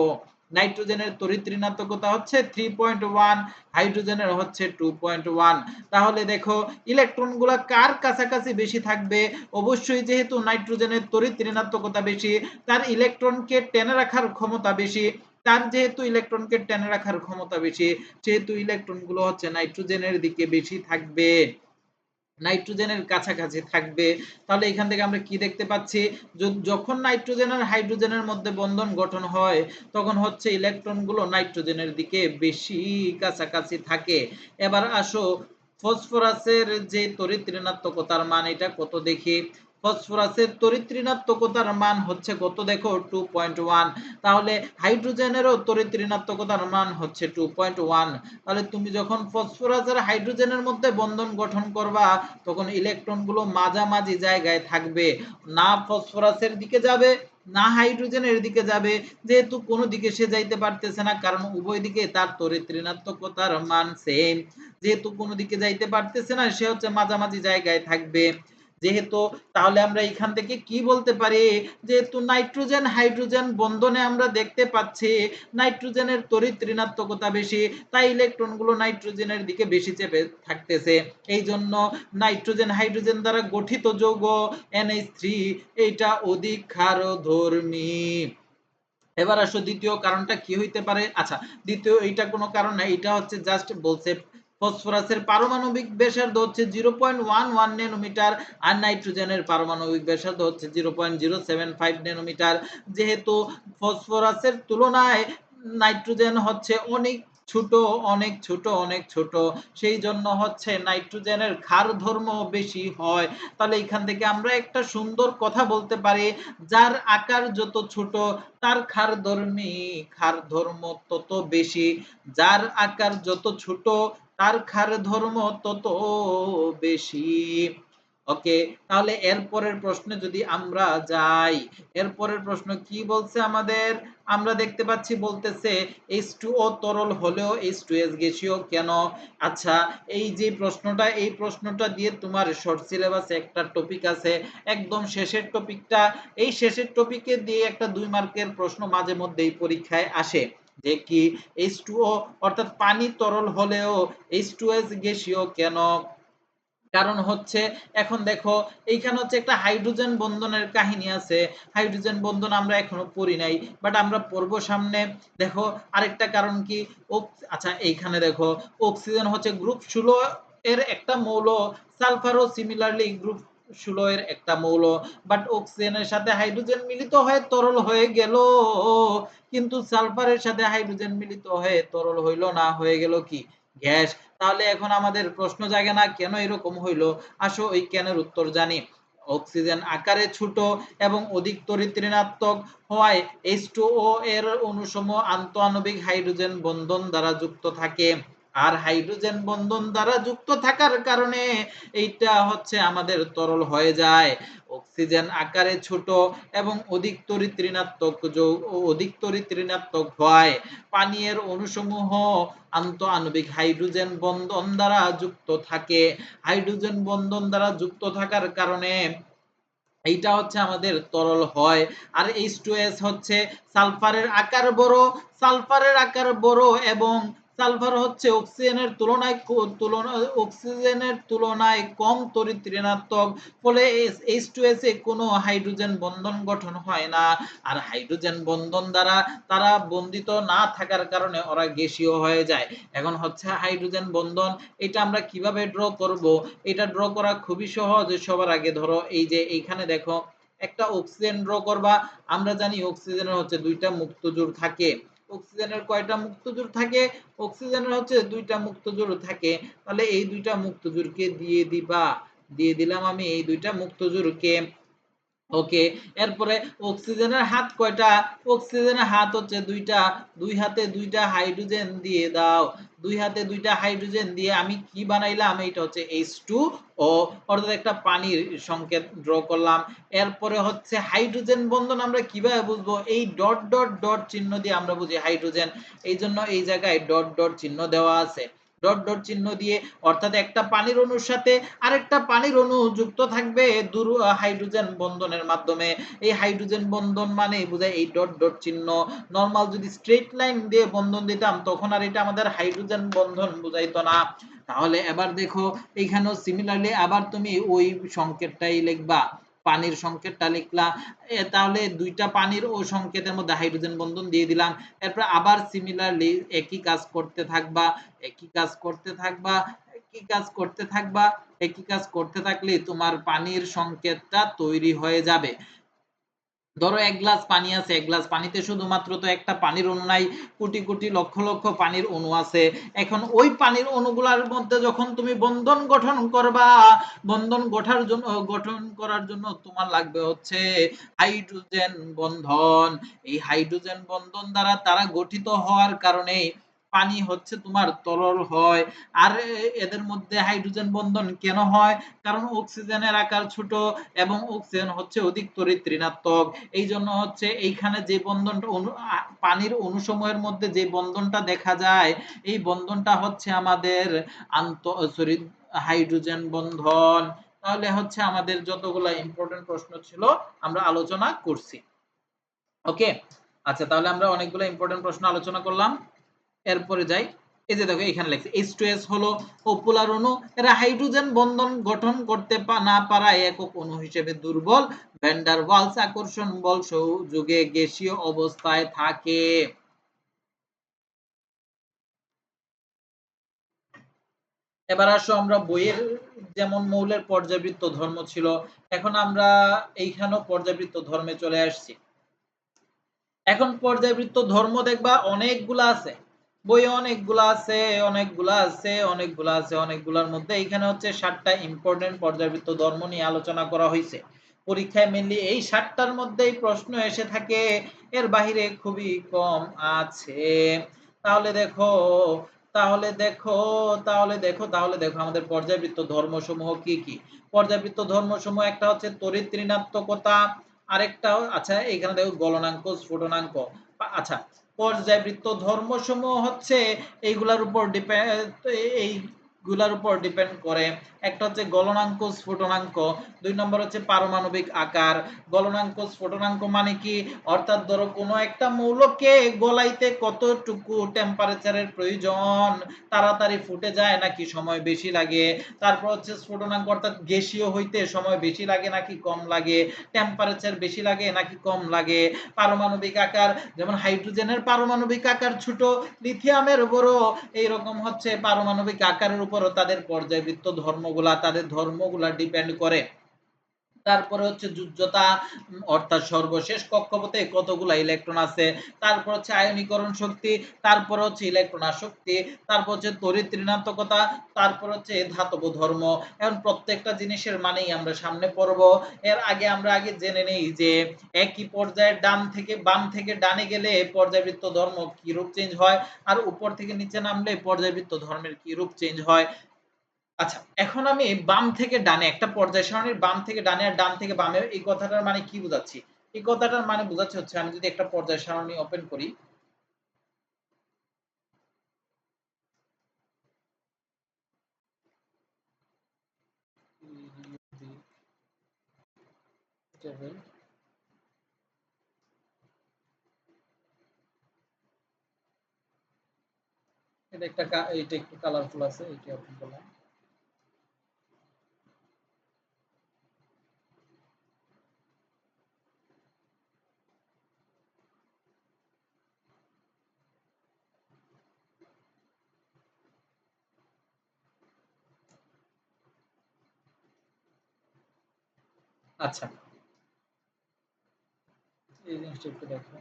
নাইট্রোজেনের তড়িৎ ঋণাত্মকতা হচ্ছে 3.1, হাইড্রোজেনের হচ্ছে 2.1। তাহলে দেখো ইলেকট্রনগুলো কার কাছাকাছি বেশি থাকবে? অবশ্যই যেহেতু নাইট্রোজেনের তড়িৎ ঋণাত্মকতা বেশি, তার ইলেকট্রনকে টেনে রাখার ক্ষমতা বেশি, তার যেহেতু ইলেকট্রনকে টেনে রাখার ক্ষমতা বেশি, সেহেতু ইলেকট্রনগুলো হচ্ছে নাইট্রোজেনের দিকে বেশি থাকবে, নাইট্রোজেনের কাছাকাছি থাকবে। তাহলে এখান থেকে আমরা কি দেখতে পাচ্ছি? যখন নাইট্রোজেন আর হাইড্রোজেনের মধ্যে বন্ধন গঠন হয়, তখন হচ্ছে ইলেকট্রনগুলো নাইট্রোজেনের দিকে বেশি কাছাকাছি থাকে। এবার আসো ফসফরাসের যে তড়িৎ ঋণাত্মকতার মান, এটা কত দেখি। ফসফরাসের তড়িৎ ঋণাত্মকতার মান হচ্ছে কত দেখো? 2.1। তাহলে হাইড্রোজেনেরও তড়িৎ ঋণাত্মকতার মান হচ্ছে 2.1। তাহলে তুমি যখন ফসফরাস আর হাইড্রোজেনের মধ্যে বন্ধন গঠন করবা, তখন ইলেকট্রনগুলো মাঝামাঝি জায়গায় থাকবে, না ফসফরাসের দিকে যাবে না হাইড্রোজেনের দিকে যাবে, যেহেতু কোনো দিকে সে যাইতে পারতেছে না, কারণ উভয় দিকে তার তড়িৎ ঋণাত্মকতার মান সেম। যেহেতু কোনো দিকে যাইতে পারতেছে না, সে হচ্ছে মাঝামাঝি জায়গায় থাকবে। যেহেতু তাহলে আমরা এখান থেকে কি বলতে পারি? যেহেতু নাইট্রোজেন হাইড্রোজেন বন্ধনে আমরা দেখতে পাচ্ছি নাইট্রোজেনের তড়িৎ ঋণাত্মকতা বেশি, তাই ইলেকট্রনগুলো নাইট্রোজেনের দিকে বেশি চেপে থাকতেছে। এই জন্য নাইট্রোজেন হাইড্রোজেন দ্বারা গঠিত যৌগ NH3 এইটা অধিক ক্ষারধর্মী। এবার আসো দ্বিতীয় কারণটা কি হইতে পারে? আচ্ছা, দ্বিতীয় এইটা কোনো কারণ না, এটা হচ্ছে জাস্ট বলছে ফসফরাসের পারমাণবিক ব্যাসার্ধ হচ্ছে 0.11 ন্যানোমিটার আর নাইট্রোজেনের পারমাণবিক ব্যাসার্ধ হচ্ছে 0.075 ন্যানোমিটার। যেহেতু ফসফরাসের তুলনায় নাইট্রোজেন হচ্ছে অনেক ছোট, অনেক ছোট, অনেক ছোট, সেই জন্য হচ্ছে নাইট্রোজেনের ক্ষারধর্ম বেশি হয়। তাহলে এখান থেকে আমরা একটা সুন্দর কথা বলতে পারি, যার আকার যত ছোট তার ক্ষারধর্ম তত বেশি, যার আকার যত ছোট তার ক্ষারধর্ম তত বেশি। ওকে, তাহলে এরপরের প্রশ্নে যদি আমরা যাই, এরপরের প্রশ্ন কি বলছে আমাদের? আমরা দেখতে পাচ্ছি বলতেছে H2O তরল হলেও H2S গ্যাসীয় কেন? আচ্ছা, এই যে প্রশ্নটা, এই প্রশ্নটা দিয়ে তোমার শর্ট সিলেবাসে একটা টপিক আছে, একদম শেষের টপিকটা, এই শেষের টপিকে দিয়ে একটা 2 মার্কের প্রশ্ন মাঝে মধ্যেই পরীক্ষায় আসে, যে কি H2O অর্থাৎ পানি তরল হলেও H2S গ্যাসীয় কেন? কারণ হচ্ছে এখন দেখো এইখানে হচ্ছে একটা হাইড্রোজেন বন্ধনের কাহিনী আছে, হাইড্রোজেন বন্ধন আমরা এখনো পড়ি নাই, বাট আমরা পড়বো সামনে। দেখো আরেকটা কারণ কি, আচ্ছা এইখানে দেখো অক্সিজেন হচ্ছে গ্রুপ 16 এর একটা মৌল, সালফারও সিমিলারলি গ্রুপ 16 এর একটা মৌল, বাট অক্সিজেনের সাথে হাইড্রোজেন মিলিত হয়ে তরল হয়ে গেল, কিন্তু সালফারের সাথে হাইড্রোজেন মিলিত হয়ে তরল হইল না, হয়ে গেল কি? গ্যাস। তাহলে এখন আমাদের প্রশ্ন জাগে না কেন এরকম হইলো? আসো ওই কেনের উত্তর জানি। অক্সিজেন আকারে ছোট এবং অধিক তড়িৎ ঋণাত্মক হওয়ায় H2O এর অণুসমূহ আন্তঃআণবিক হাইড্রোজেন বন্ধন দ্বারা যুক্ত থাকে, আর হাইড্রোজেন বন্ধন দ্বারা যুক্ত থাকার কারণে এইটা হচ্ছে আমাদের তরল হয়ে যায়। অক্সিজেন আকারে ছোট এবং অধিক তড়িৎ ঋণাত্মক হয়, পানীয়ের অণুসমূহ আন্তঃআণবিক হাইড্রোজেন বন্ধন দ্বারা যুক্ত থাকে, হাইড্রোজেন বন্ধন দ্বারা যুক্ত থাকার কারণে এইটা হচ্ছে আমাদের তরল হয়। আর H2S হচ্ছে সালফারের আকার বড়, সালফারের আকার বড় এবং সালফার হচ্ছে অক্সিজেনের তুলনায় কম তড়িৎ ঋণাত্মক, ফলে H2S এ কোনো হাইড্রোজেন বন্ধন গঠন হয় না, আর হাইড্রোজেন বন্ধন দ্বারা তারা বন্ধিত না থাকার কারণে ওরা গ্যাসীয় হয়ে যায়। এখন হচ্ছে হাইড্রোজেন বন্ধন, এটা আমরা কিভাবে ড্র করব? এটা ড্র করা খুবই সহজ। সবার আগে ধরো এই যে এইখানে দেখো একটা অক্সিজেন ড্র করবা, আমরা জানি অক্সিজেনের হচ্ছে দুইটা মুক্ত জোড় থাকে, অক্সিজেনের কয়টা মুক্ত জোড় থাকে? অক্সিজেনের হচ্ছে 2টা মুক্ত জোড় থাকে। তাহলে এই 2টা মুক্ত জোড়কে দিয়ে দিবা। দিয়ে দিলাম আমি এই 2টা মুক্ত জোড়কে। ওকে, এরপরে অক্সিজেনের হাত কয়টা? অক্সিজেনের হাত হচ্ছে 2টা। 2 হাতে 2টা হাইড্রোজেন দিয়ে দাও। 2 হাতে 2টা হাইড্রোজেন দিয়ে আমি কি বানাইলাম? এইটা হচ্ছে H2O, অর্থাৎ একটা পানির সংকেত ড্র করলাম। এরপরে হচ্ছে হাইড্রোজেন বন্ধন আমরা কিভাবে বুঝবো? এই ডট ডট ডট চিহ্ন দিয়ে আমরা বুঝি হাইড্রোজেন। এই জন্য এই জায়গায় ডট ডট চিহ্ন দেওয়া আছে। ডট ডট চিহ্ন দিয়ে, অর্থাৎ একটা পানির অণুর সাথে আরেকটা পানির অণু যুক্ত থাকবে হাইড্রোজেন বন্ধনের মাধ্যমে। এই হাইড্রোজেন বন্ধন মানে বোঝায় এই ডট ডট চিহ্ন। নরমাল যদি স্ট্রেট লাইন দিয়ে বন্ধন দিতাম তখন আর এটা আমাদের হাইড্রোজেন বন্ধন বুঝাইতো না। তাহলে এবার দেখো এইখানেও সিমিলারলি আবার তুমি ওই সংকেতটাই লিখবা, পানির সংকেতটা লিখলা। তাহলে 2টা পানির ও সংকেতের মধ্যে হাইড্রোজেন বন্ধন দিয়ে দিলাম। এরপর আবার সিমিলারলি একই কাজ করতে থাকবা, একই কাজ করতে থাকবা, একই কাজ করতে থাকবা। একই কাজ করতে থাকলে তোমার পানির সংকেতটা তৈরি হয়ে যাবে। ধরো 1 গ্লাস পানি আছে, 1 গ্লাস পানিতে শুধুমাত্র তো একটা পানির অণু নাই, কোটি কোটি লক্ষ লক্ষ পানির অণু আছে। এখন ওই পানির অণুগুলার মধ্যে যখন তুমি বন্ধন গঠন করবা, বন্ধন গঠন করার জন্য তোমার লাগবে হচ্ছে হাইড্রোজেন বন্ধন। এই হাইড্রোজেন বন্ধন দ্বারা তারা গঠিত হওয়ার কারণে পানি হচ্ছে তোমার তরল হয়। আর এদের মধ্যে হাইড্রোজেন বন্ধন কেন হয়? কারণ অক্সিজেনের আকার ছোট এবং অক্সিজেন হচ্ছে অধিক তড়িৎ ঋণাত্মক। এই জন্য হচ্ছে এইখানে যে বন্ধনটা পানির অণুসমূহের মধ্যে যে বন্ধনটা দেখা যায়, এই বন্ধনটা হচ্ছে আমাদের সরি হাইড্রোজেন বন্ধন। তাহলে হচ্ছে আমাদের যতগুলা ইম্পর্টেন্ট প্রশ্ন ছিল আমরা আলোচনা করছি। ওকে, আচ্ছা তাহলে আমরা অনেকগুলো ইম্পর্টেন্ট প্রশ্ন আলোচনা করলাম। এরপরে যাই। এই যে দেখো এখানে লেখছে H2S হলো পপুলার অণু। এরা হাইড্রোজেন বন্ধন গঠন করতে না পারায় একক অণু হিসেবে দুর্বল। ভ্যান ডার ওয়ালস আকর্ষণ বল যুগে গ্যাসীয় অবস্থায় থাকে। এবার আসো আমরা বইয়ের যেমন মৌলের পর্যাবৃত্ত ধর্ম ছিল, এখন আমরা এইখানেও পর্যাবৃত্ত ধর্মে চলে আসছি। এখন পর্যাবৃত্ত ধর্ম দেখবা অনেকগুলা আছে, বইয়ে অনেকগুলা আছে, অনেকগুলা আছে, অনেকগুলা আছে। অনেকগুলার মধ্যে এইখানে হচ্ছে 7টা ইম্পর্টেন্ট পর্যাবৃত্ত ধর্ম নিয়ে আলোচনা করা হয়েছে। পরীক্ষায় মেনলি এই 7টার মধ্যেই প্রশ্ন এসে থাকে, এর বাহিরে খুবই কম আছে। তাহলে দেখো, তাহলে দেখো, তাহলে দেখো আমাদের পর্যাবৃত্ত ধর্মসমূহ কি কি? পর্যাবৃত্ত ধর্মসমূহ একটা হচ্ছে তড়িৎ ঋণাত্মকতা, আরেকটা আচ্ছা এখানে দেখো গলনাঙ্ক, স্ফুটনাঙ্ক। আচ্ছা, পর্যায়বৃত্ত ধর্মসমূহ হচ্ছে এইগুলার উপর ডিপেন্ড করে। একটা হচ্ছে গলনাঙ্ক, স্ফুটনাঙ্ক। 2 নম্বর হচ্ছে পারমাণবিক আকার। গলনাঙ্ক স্ফুটনাঙ্ক মানে কি? অর্থাৎ ধরো কোনো একটা মৌলকে গলাইতে কতটুকু টেম্পারেচারের প্রয়োজন, তাড়াতাড়ি ফুটে যায় নাকি সময় বেশি লাগে। তারপর হচ্ছে স্ফুটনাঙ্ক, অর্থাৎ গ্যাসীয় হইতে সময় বেশি লাগে নাকি কম লাগে, টেম্পারেচার বেশি লাগে নাকি কম লাগে। পারমাণবিক আকার, যেমন হাইড্রোজেনের পারমাণবিক আকার ছোট, লিথিয়ামের বড়। এইরকম হচ্ছে পারমাণবিক আকারের উপরও তাদের পর্যায়বৃত্ত ধর্মগুলা, তাদের ধর্মগুলা ডিপেন্ড করে। তারপরে হচ্ছে যোজ্যতা, অর্থাৎ সর্বশেষ কক্ষপথে কতগুলা ইলেকট্রন আছে। তারপর হচ্ছে আয়নীকরণ শক্তি, তারপর হচ্ছে ইলেকট্রন আসক্তি, তারপর হচ্ছে তড়িৎ ঋণাত্মকতা, তারপর হচ্ছে ধাতব ধর্ম। এখন প্রত্যেকটা জিনিসের মানেই আমরা সামনে পড়ব। এর আগে আমরা জেনে নেই যে একই পর্যায়ে ডান থেকে বাম থেকে ডানে গেলে পর্যায়বৃত্ত ধর্ম কি রূপ চেঞ্জ হয়, আর উপর থেকে নিচে নামলে পর্যায়বৃত্ত ধর্মের কি রূপ চেঞ্জ হয়। আচ্ছা, এখন আমি বাম থেকে ডানে একটা পর্যায় সারণীর বাম থেকে ডানে আর ডান থেকে বামে, এই কথাটার মানে কি বোঝাচ্ছি? এই কথাটার মানে বোঝাচ্ছে হচ্ছে আমি যদি একটা পর্যায় সারণী ওপেন করি, এটা একটু কালারফুল আছে, এটা ওপেন করলাম। আচ্ছা, এই জিনিসটা একটু দেখো।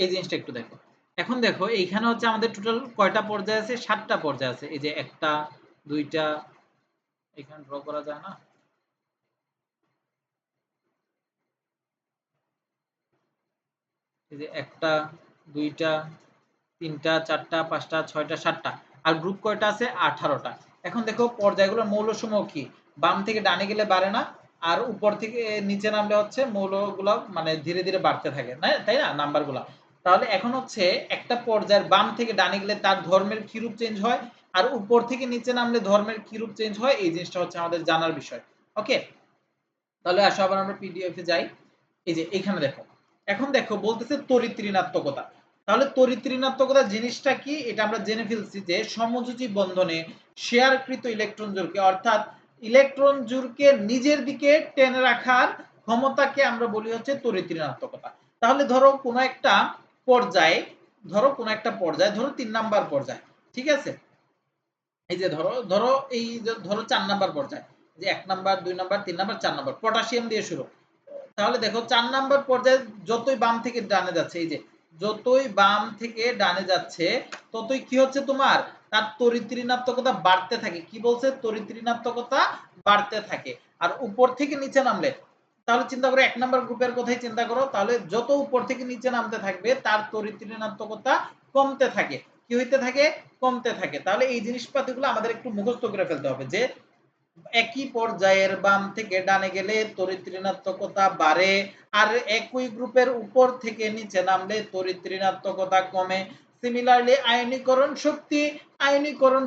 এই জিনিসটা একটু দেখো। এখন দেখো এইখানে হচ্ছে আমাদের টোটাল কয়টা পর্যায় আছে? ৭টা পর্যায় আছে। এই যে ১টা ২টা, এখানে ড্র করা যায় না? এই যে ১টা ২টা ৩টা ৪টা ৫টা ৬টা ৭টা। আর গ্রুপ কয়টা আছে? ১৮টা। এখন দেখো পর্যায়গুলোর মৌলসমূহ কি? বাম থেকে ডানে গেলে বাড়ে না, আর উপর থেকে নিচে নামলে হচ্ছে মৌলগুলো মানে ধীরে ধীরে বাড়তে থাকে, তাই না নাম্বারগুলা? তাহলে এখন হচ্ছে একটা পর্যায়ের বাম থেকে ডানে গেলে তার ধর্মের কি রূপ চেঞ্জ হয়, আর উপর থেকে নিচে নামলে ধর্মের কি রূপ চেঞ্জ হয়, এই জিনিসটা হচ্ছে আমাদের জানার বিষয়। ওকে, তাহলে আসো আবার আমরা পিডিএফ এ যাই। এই যে এখানে দেখো, এখন দেখো বলতেছে তড়িৎ ঋণাত্মকতা। তাহলে তড়িৎ ঋণাত্মকতা জিনিসটা কি এটা আমরা জেনে ফেলছি যে সমযোজী বন্ধনে শেয়ারকৃত ইলেকট্রন জোড়কে, অর্থাৎ ইলেকট্রন জোড়কে নিজের দিকে টেনে রাখার ক্ষমতাকে আমরা বলি হচ্ছে তড়িৎ ঋণাত্মকতা। তাহলে ধরো কোনো একটা পর্যায়ে, ধরো ৩ নাম্বার পর্যায়, ঠিক আছে? এই যে ধরো ধরো এই যে ধরো ৪ নাম্বার পর্যায়, যে ১ number ২ number ৩ number ৪ number potassium দিয়ে শুরু। তাহলে দেখো ৪ নাম্বার পর্যায়ে যতই বাম থেকে ডানে যাচ্ছে, এই যে যতই বাম থেকে ডানে যাচ্ছে ততই কি হচ্ছে তোমার, তার তড়িৎ ঋণাত্মকতা বাড়তে থাকে। কি বলছে? তড়িৎ ঋণাত্মকতা বাড়তে থাকে। আর উপর থেকে নিচে নামলে, তাহলে চিন্তা করো ১ নাম্বার গ্রুপের কথাই চিন্তা করো, তাহলে যত উপর থেকে নিচে নামতে থাকবে তার তড়িৎ ঋণাত্মকতা কমতে থাকে। কি হইতে থাকে? কমতে থাকে। তাহলে এই জিনিসপাতিগুলো আমাদের একটু মুখস্থ করে ফেলতে হবে যে একই পর্যায়ের বাম থেকে ডানে গেলে তড়িৎ ঋণাত্মকতা বাড়ে, আর একই গ্রুপের উপর থেকে নিচে নামলে তড়িৎ ঋণাত্মকতা কমে। সিমিলারলি আয়নীকরণ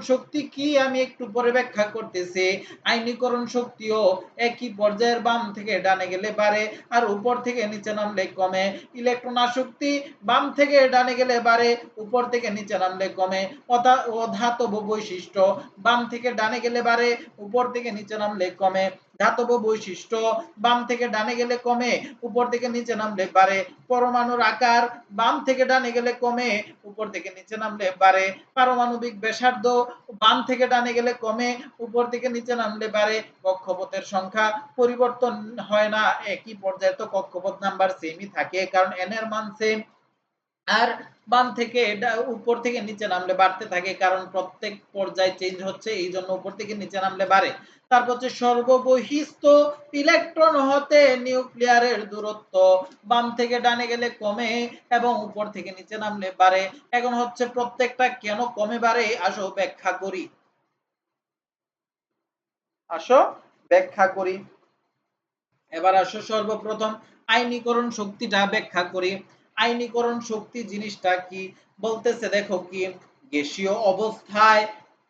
শক্তি কি আমি একটু পরে ব্যাখ্যা করতেছি। আয়নীকরণ শক্তিও একই পর্যায়ের বাম থেকে ডানে গেলে বাড়ে, আর উপর থেকে নিচে নামলে কমে। ইলেকট্রন আসক্তি বাম থেকে ডানে গেলে বাড়ে, উপর থেকে নিচে নামলে কমে। অধাতব বৈশিষ্ট্য বাম থেকে ডানে গেলে বাড়ে, উপর থেকে নিচে নামলে কমে। ধাতব বৈশিষ্ট্য বাম থেকে ডানে গেলে কমে, উপর থেকে নিচে নামলে বাড়ে। পরমাণুর আকার বাম থেকে ডানে গেলে কমে, উপর থেকে নিচে নামলে বাড়ে। পারমাণবিক ব্যাসার্ধ বাম থেকে ডানে গেলে কমে, উপর থেকে নিচে নামলে বাড়ে। কক্ষপথের সংখ্যা পরিবর্তন হয় না, একই পর্যায়ে তো কক্ষপথ নাম্বার সেমই থাকে, কারণ n এর মান সেম। আর বাম থেকে উপর থেকে নিচে নামলে বাড়তে থাকে, কারণ প্রত্যেক পর্যায়ে চেঞ্জ হচ্ছে, এই জন্য উপর থেকে নিচে নামলে বাড়ে। তারপর হচ্ছে সর্ববহিস্থ ইলেকট্রন হতে নিউক্লিয়ারের দূরত্ব বাম থেকে ডানে গেলে কমে এবং উপর থেকে নিচে নামলে বাড়ে। এখন হচ্ছে প্রত্যেকটা কেন কমে বাড়ে আসো ব্যাখ্যা করি। আসো ব্যাখ্যা করি। এবার আসো সর্বপ্রথম আয়নীকরণ শক্তিটা ব্যাখ্যা করি। আয়নীকরণ শক্তি জিনিসটা কি বলতেছে, দেখো কি গ্যাসীয় অবস্থায়,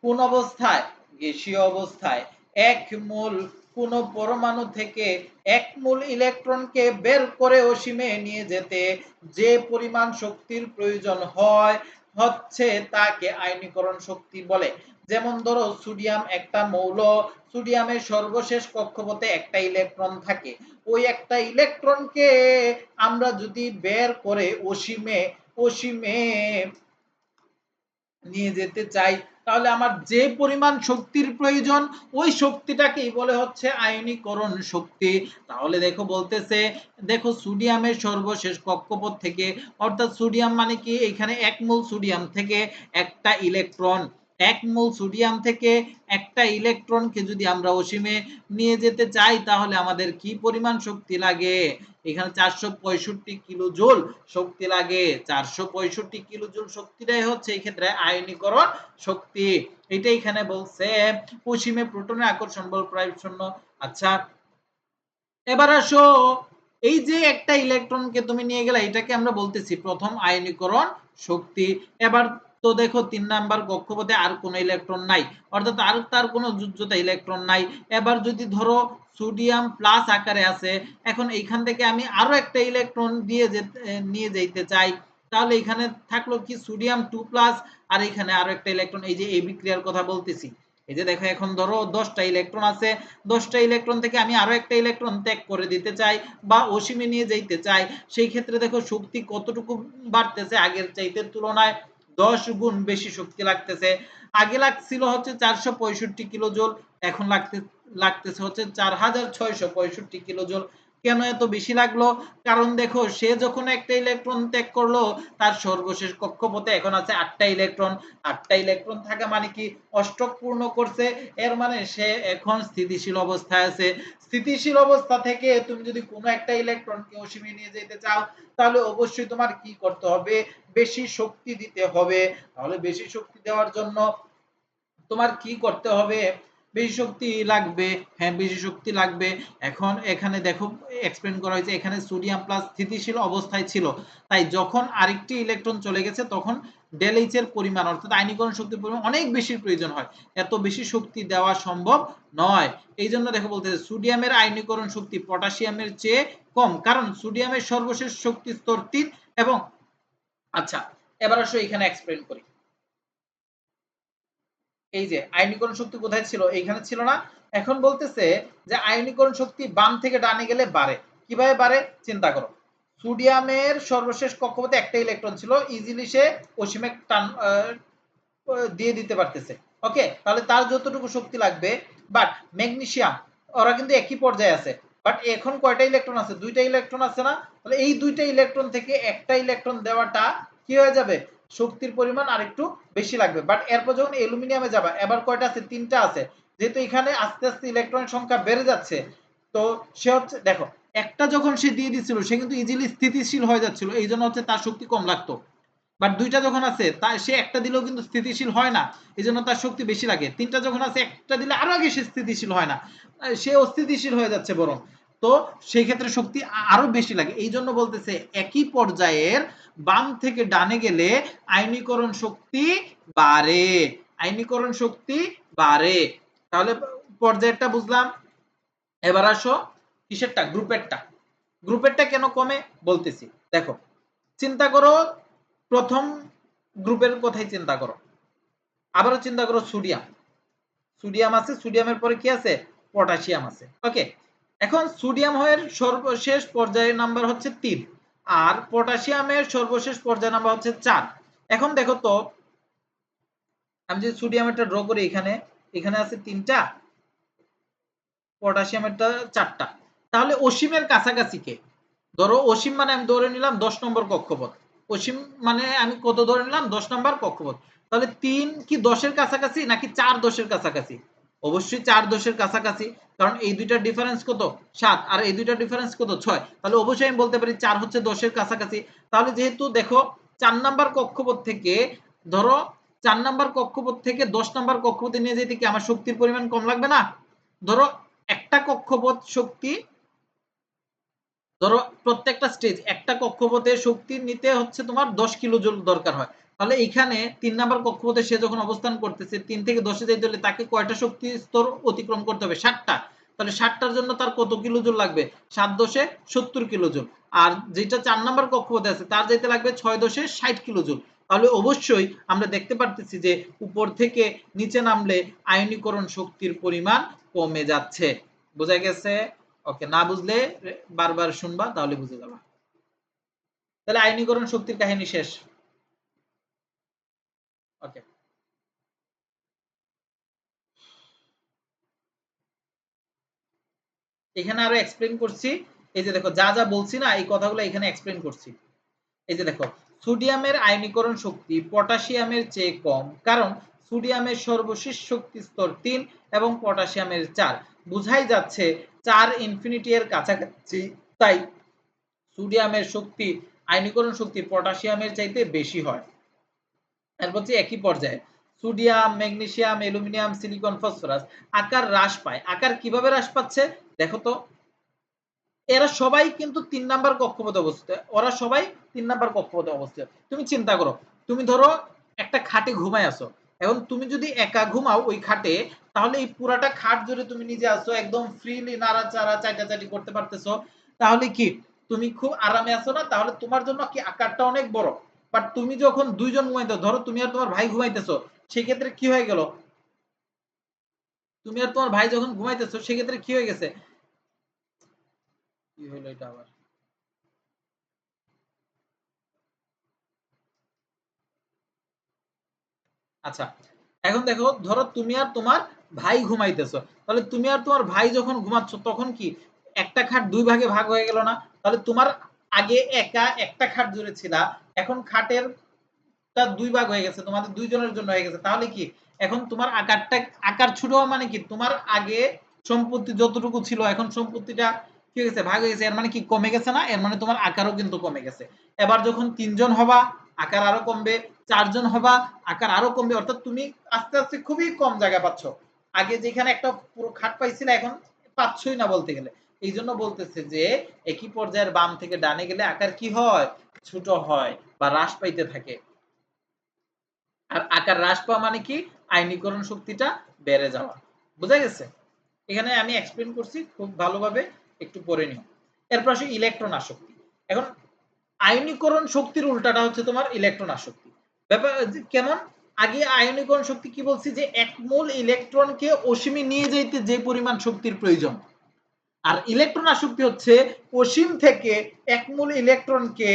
কোন অবস্থায়? গ্যাসীয় অবস্থায় এক মোল কোন পরমাণু থেকে এক মোল ইলেকট্রনকে বের করে অসীমে নিয়ে যেতে যে পরিমাণ শক্তির প্রয়োজন হয় হচ্ছে তাকে আয়নীকরণ শক্তি বলে। যেমন ধরো সোডিয়াম একটা মৌল, সোডিয়ামের সর্বশেষ কক্ষপথে একটা ইলেকট্রন থাকে। ওই একটা ইলেকট্রনকে আমরা যদি বের করে অসীমে অসীমে নিয়ে যেতে চাই, তাহলে আমার যে পরিমাণ শক্তির প্রয়োজন ওই শক্তিটাকেই বলে হচ্ছে আয়নীকরণ শক্তি। তাহলে দেখো বলতেছে, দেখো সোডিয়ামের সর্বশেষ কক্ষপথ থেকে, অর্থাৎ সোডিয়াম মানে কি, এখানে ১ মোল সোডিয়াম থেকে একটা ইলেকট্রন, ১ মোল সোডিয়াম থেকে একটা ইলেকট্রনকে যদি আমরা অসীমে নিয়ে যেতে চাই তাহলে আমাদের কি পরিমাণ শক্তি লাগে? এখানে 465 কিলো জুল শক্তি লাগে। 465 কিলো জুল শক্তিটাই হচ্ছে এই ক্ষেত্রে আয়নীকরণ শক্তি। এটা এখানে বলছে অসীমে প্রোটনের আকর্ষণ বল প্রায় শূন্য। আচ্ছা, এবার আসো, এই যে একটা ইলেকট্রনকে তুমি নিয়ে গেলে এটাকে আমরা বলতেছি প্রথম আয়নীকরণ শক্তি। এবার তো দেখো ৩ নাম্বার কক্ষপথে আর কোনো ইলেকট্রন নাই, অর্থাৎ আর তার কোনো যোজ্যতা ইলেকট্রন নাই। এবার যদি ধরো সোডিয়াম প্লাস আকারে আছে, এখন এইখান থেকে আমি আরো একটা ইলেকট্রন দিয়ে নিয়ে যেতে চাই, তাহলে এখানে থাকলো কি সোডিয়াম 2 প্লাস, আর এখানে আরো একটা ইলেকট্রন, এই যে এই বিক্রিয়ার কথা বলতেছি। এই যে দেখো এখন ধরো 10টা ইলেকট্রন আছে, 10টা ইলেকট্রন থেকে আমি আরো একটা ইলেকট্রন ত্যাগ করে দিতে চাই বা অসীমে নিয়ে যেতে চাই, সেই ক্ষেত্রে দেখো শক্তি কতটুকু বাড়তেছে আগের চাইতে তুলনায় 10 গুণ বেশি শক্তি লাগতেছে। আগে লাগছিল হচ্ছে 465 কিলো জুল, এখন লাগতেছে হচ্ছে 4665 কিলো জুল। কেন এত বেশি লাগলো? কারণ দেখো সে যখন একটা ইলেকট্রন ত্যাগ করলো তার সর্বশেষ কক্ষপথে এখন আছে 8টা ইলেকট্রন। 8টা ইলেকট্রন থাকা মানে কি অষ্টক পূর্ণ করছে, এর মানে সে এখন স্থিতিশীল অবস্থায় আছে। স্থিতিশীল অবস্থা থেকে তুমি যদি কোনো একটা ইলেকট্রনকে অসীমে নিয়ে যেতে চাও তাহলে অবশ্যই তোমার কি করতে হবে? বেশি শক্তি দিতে হবে। তাহলে বেশি শক্তি দেওয়ার জন্য তোমার কি করতে হবে? বেশি শক্তি লাগবে। হ্যাঁ, বেশি শক্তি লাগবে। এখন এখানে দেখো এক্সপ্লেন করা হয়েছে, এখানে সোডিয়াম প্লাস স্থিতিশীল অবস্থায় ছিল, তাই যখন আরেকটি ইলেকট্রন চলে গেছে তখন ডেল এইচ এর পরিমাণ অর্থাৎ আয়নীকরণ শক্তির পরিমাণ অনেক বেশি প্রয়োজন হয়। এত বেশি শক্তি দেওয়া সম্ভব নয়। এই জন্য দেখো বলতেছে সোডিয়ামের আয়নীকরণ শক্তি পটাশিয়ামের চেয়ে কম, কারণ সোডিয়ামের সর্বশেষ শক্তি স্তর 3 এবং আচ্ছা এবার আসো এখানে এক্সপ্লেন করি। এই যে আয়নীকরণ শক্তি কোথায় ছিল? এইখানে ছিল না? এখন বলতেছে যে আয়নীকরণ শক্তি বাম থেকে ডানে গেলে বাড়ে। কিভাবে বাড়ে চিন্তা করো। সোডিয়ামের সর্বশেষ কক্ষপথে একটা ইলেকট্রন ছিল, ইজিলি সে অসীমে টান দিয়ে দিতে পারতেছে। ওকে, তাহলে তার যতটুকু শক্তি লাগবে। বাট ম্যাগনেসিয়াম ওরা কিন্তু একই পর্যায়ে আছে, বাট এখন কয়টা ইলেকট্রন আছে? দুইটা ইলেকট্রন আছে না? তাহলে এই দুইটা ইলেকট্রন থেকে একটা ইলেকট্রন দেওয়াটা কি হয়ে যাবে? শক্তির পরিমাণ আরেকটু বেশি লাগবে। বাট এরপর যখন অ্যালুমিনিয়ামে যাবে এবার কয়টা আছে? তিনটা আছে। যেহেতু এখানে আস্তে আস্তে ইলেকট্রনের সংখ্যা বেড়ে যাচ্ছে, তো সে হচ্ছে দেখো একটা যখন সে দিয়ে দিচ্ছিল সে কিন্তু ইজিলি স্থিতিশীল হয়ে যাচ্ছিল, এই জন্য হচ্ছে তার শক্তি কম লাগতো। বাট দুইটা যখন আছে তার সে একটা দিলেও কিন্তু স্থিতিশীল হয় না, এই জন্য তার শক্তি বেশি লাগে। তিনটা যখন আছে একটা দিলে আরো আগে সে স্থিতিশীল হয় না, সে অস্থিতিশীল হয়ে যাচ্ছে বরং। তো সেই ক্ষেত্রে শক্তি আরো বেশি লাগে। এই জন্য বলতেছে একই পর্যায়ের বাম থেকে ডানে গেলে আয়নীকরণ শক্তি বাড়ে। আয়নীকরণ শক্তি বাড়ে। তাহলে পর্যায়টা বুঝলাম। এবার আসো কিসেরটা? গ্রুপেরটা। গ্রুপেরটা কেন কমে বলতেছি। দেখো চিন্তা করো, প্রথম গ্রুপের কথাই চিন্তা করো, আবারও চিন্তা করো সোডিয়াম। সোডিয়াম আছে, সোডিয়ামের পরে কি আছে? পটাশিয়াম আছে। ওকে, এখন সোডিয়ামের সর্বশেষ পর্যায়ের নাম্বার হচ্ছে 3 আর পটাশিয়ামের সর্বশেষ পর্যায়ের নাম্বার হচ্ছে 4। এখন দেখো তো আমি যদি সোডিয়ামেরটা ড্র করি, এখানে এখানে আছে 3টা, পটাশিয়ামেরটা 4টা, তাহলে অসীমের কাছাকাছি কে? ধরো অসীম মানে আমি ধরে নিলাম 10 নম্বর কক্ষপথ। অসীম মানে আমি কত ধরে নিলাম? 10 নম্বর কক্ষপথ। তাহলে 3 কি 10 এর কাছাকাছি নাকি 4 10 এর কাছাকাছি? অবশ্যই 4 10 এর কাছাকাছি, কারণ এই দুইটার ডিফারেন্স কত? 7 আর এই দুইটার ডিফারেন্স কত? 6। তাহলে অবশ্যই আমি বলতে পারি 4 হচ্ছে 10 এর কাছাকাছি। তাহলে যেহেতু দেখো 4 নাম্বার কক্ষপথ থেকে ধরো 4 নাম্বার কক্ষপথ থেকে 10 নাম্বার কক্ষপথে নিয়ে যেতে কি আমার শক্তির পরিমাণ কম লাগবে না? ধরো একটা কক্ষপথ শক্তি, ধরো প্রত্যেকটা স্টেজ একটা কক্ষপথে শক্তি নিতে হচ্ছে তোমার 10 কিলো জুল দরকার হয়। তাহলে এখানে 3 নাম্বার কক্ষপথে সে যখন অবস্থান করতেছে 3 থেকে 10 এ যেতে হলে তাকে কয়টা শক্তি স্তর অতিক্রম করতে হবে? 7টা। তাহলে 7টার জন্য তার কত কিলো জুল লাগবে? 7 10 70 কিলো জুল। আর যেটা 4 নাম্বার কক্ষপথে আছে তার যেতে লাগবে 6 10 60 কিলো জুল। তাহলে অবশ্যই আমরা দেখতে পারতেছি যে উপর থেকে নিচে নামলে আয়নীকরণ শক্তির পরিমাণ কমে যাচ্ছে। বোঝা গেছে? ওকে, না বুঝলে বারবার শুনবা তাহলে বুঝে যাবা। তাহলে আয়নীকরণ শক্তির কাহিনী শেষ। ওকে, এখানে আরো এক্সপ্লেন করছি। এই যে দেখো যা যা বলছি না এই কথাগুলো এখানে এক্সপ্লেন করছি। এই যে দেখো সোডিয়ামের আয়নীকরণ শক্তি পটাশিয়ামের চেয়ে কম, কারণ সোডিয়ামের সর্বশেষ শক্তি স্তর 3 এবং পটাশিয়ামের 4। বুঝাই যাচ্ছে 4 ইনফিনিটি এর কাছাকাছি, তাই সোডিয়ামের শক্তি আয়নীকরণ শক্তি পটাশিয়ামের চাইতে বেশি হয়। এরপর হচ্ছে একই পর্যায়ে sodium magnesium aluminium silicon phosphorus আকার হ্রাস পায়। আকার কিভাবে হ্রাস পাচ্ছে দেখো তো? এরা সবাই কিন্তু 3 নাম্বার কক্ষপথে অবস্থিত। ওরা সবাই 3 নাম্বার কক্ষপথে অবস্থিত। তুমি চিন্তা করো, তুমি ধরো একটা খাটে ঘুমায় আছো। এখন তুমি যদি একা ঘুমাও ওই খাটে, তাহলে এই পুরাটা খাট জুড়ে তুমি নিজে আছো, একদম ফ্রিলি নাড়াচাড়া চাইটাচাটি করতে পারতেছো। তাহলে কি তুমি খুব আরামে আছো না? তাহলে তোমার জন্য কি আকারটা অনেক বড়। বাট তুমি যখন দুইজন ঘুমাইতে, ধরো তুমি আর তোমার ভাই ঘুমাইতেছো, সেক্ষেত্রে কি হয়ে গেল? তুমি আর তোমার ভাই যখন ঘুমাইতেছো সেক্ষেত্রে কি হয়ে গেছে? কি হলো এটা আবার? আচ্ছা, এখন দেখো ধরো তুমি আর তোমার ভাই ঘুমাইতেছো, তাহলে তুমি আর তোমার ভাই যখন ঘুমাচ্ছ তখন কি একটা খাট দুই ভাগে ভাগ হয়ে গেল না? তাহলে তোমার আগে একা একটা খাট জুড়ে ছিলা, এখন খাটের দুই ভাগ হয়ে গেছে, তোমাদের দুইজনের জন্য হয়ে গেছে। তাহলে কি এখন তোমার আকার ছোট হওয়া মানে কি তোমার আগে সম্পত্তি যতটুকু ছিল এখন সম্পত্তিটা কি হয়েছে ভাগ হয়ে গেছে, এর মানে কি কমে গেছে না? এর মানে তোমার আকারও কিন্তু কমে গেছে। এবার যখন তিনজন হবা আকার আরো কমবে, চারজন হবা আকার আরো কমবে, অর্থাৎ তুমি আস্তে আস্তে খুবই কম জায়গা পাচ্ছ। আগে যেখানে একটা পুরো খাট পাইছিলে এখন পাচ্ছই না বলতে গেলে। এই জন্য বলতেছে যে একই পর্যায়ের বাম থেকে ডানে গেলে আকার কি হয়, ছোট হয় বা হ্রাস পাইতে থাকে। আর আকার হ্রাস পাওয়া মানে কি আয়নীকরণ শক্তিটা বেড়ে যাওয়া। বোঝা গেছে? এখানে আমি এক্সপ্লেন করছি খুব ভালোভাবে, একটু পড়ে নিও। এরপর আসি ইলেকট্রন আসক্তি। এখন আয়নীকরণ শক্তির উল্টাটা হচ্ছে তোমার ইলেকট্রন আসক্তি। ব্যাপার কেমন? আগে আয়নীকরণ শক্তি কি বলছি যে এক মোল ইলেকট্রনকে অসীমে নিয়ে যাইতে যে পরিমাণ শক্তির প্রয়োজন, আর ইলেকট্রন আসক্তি হচ্ছে অসীম থেকে এক মোল ইলেকট্রনকে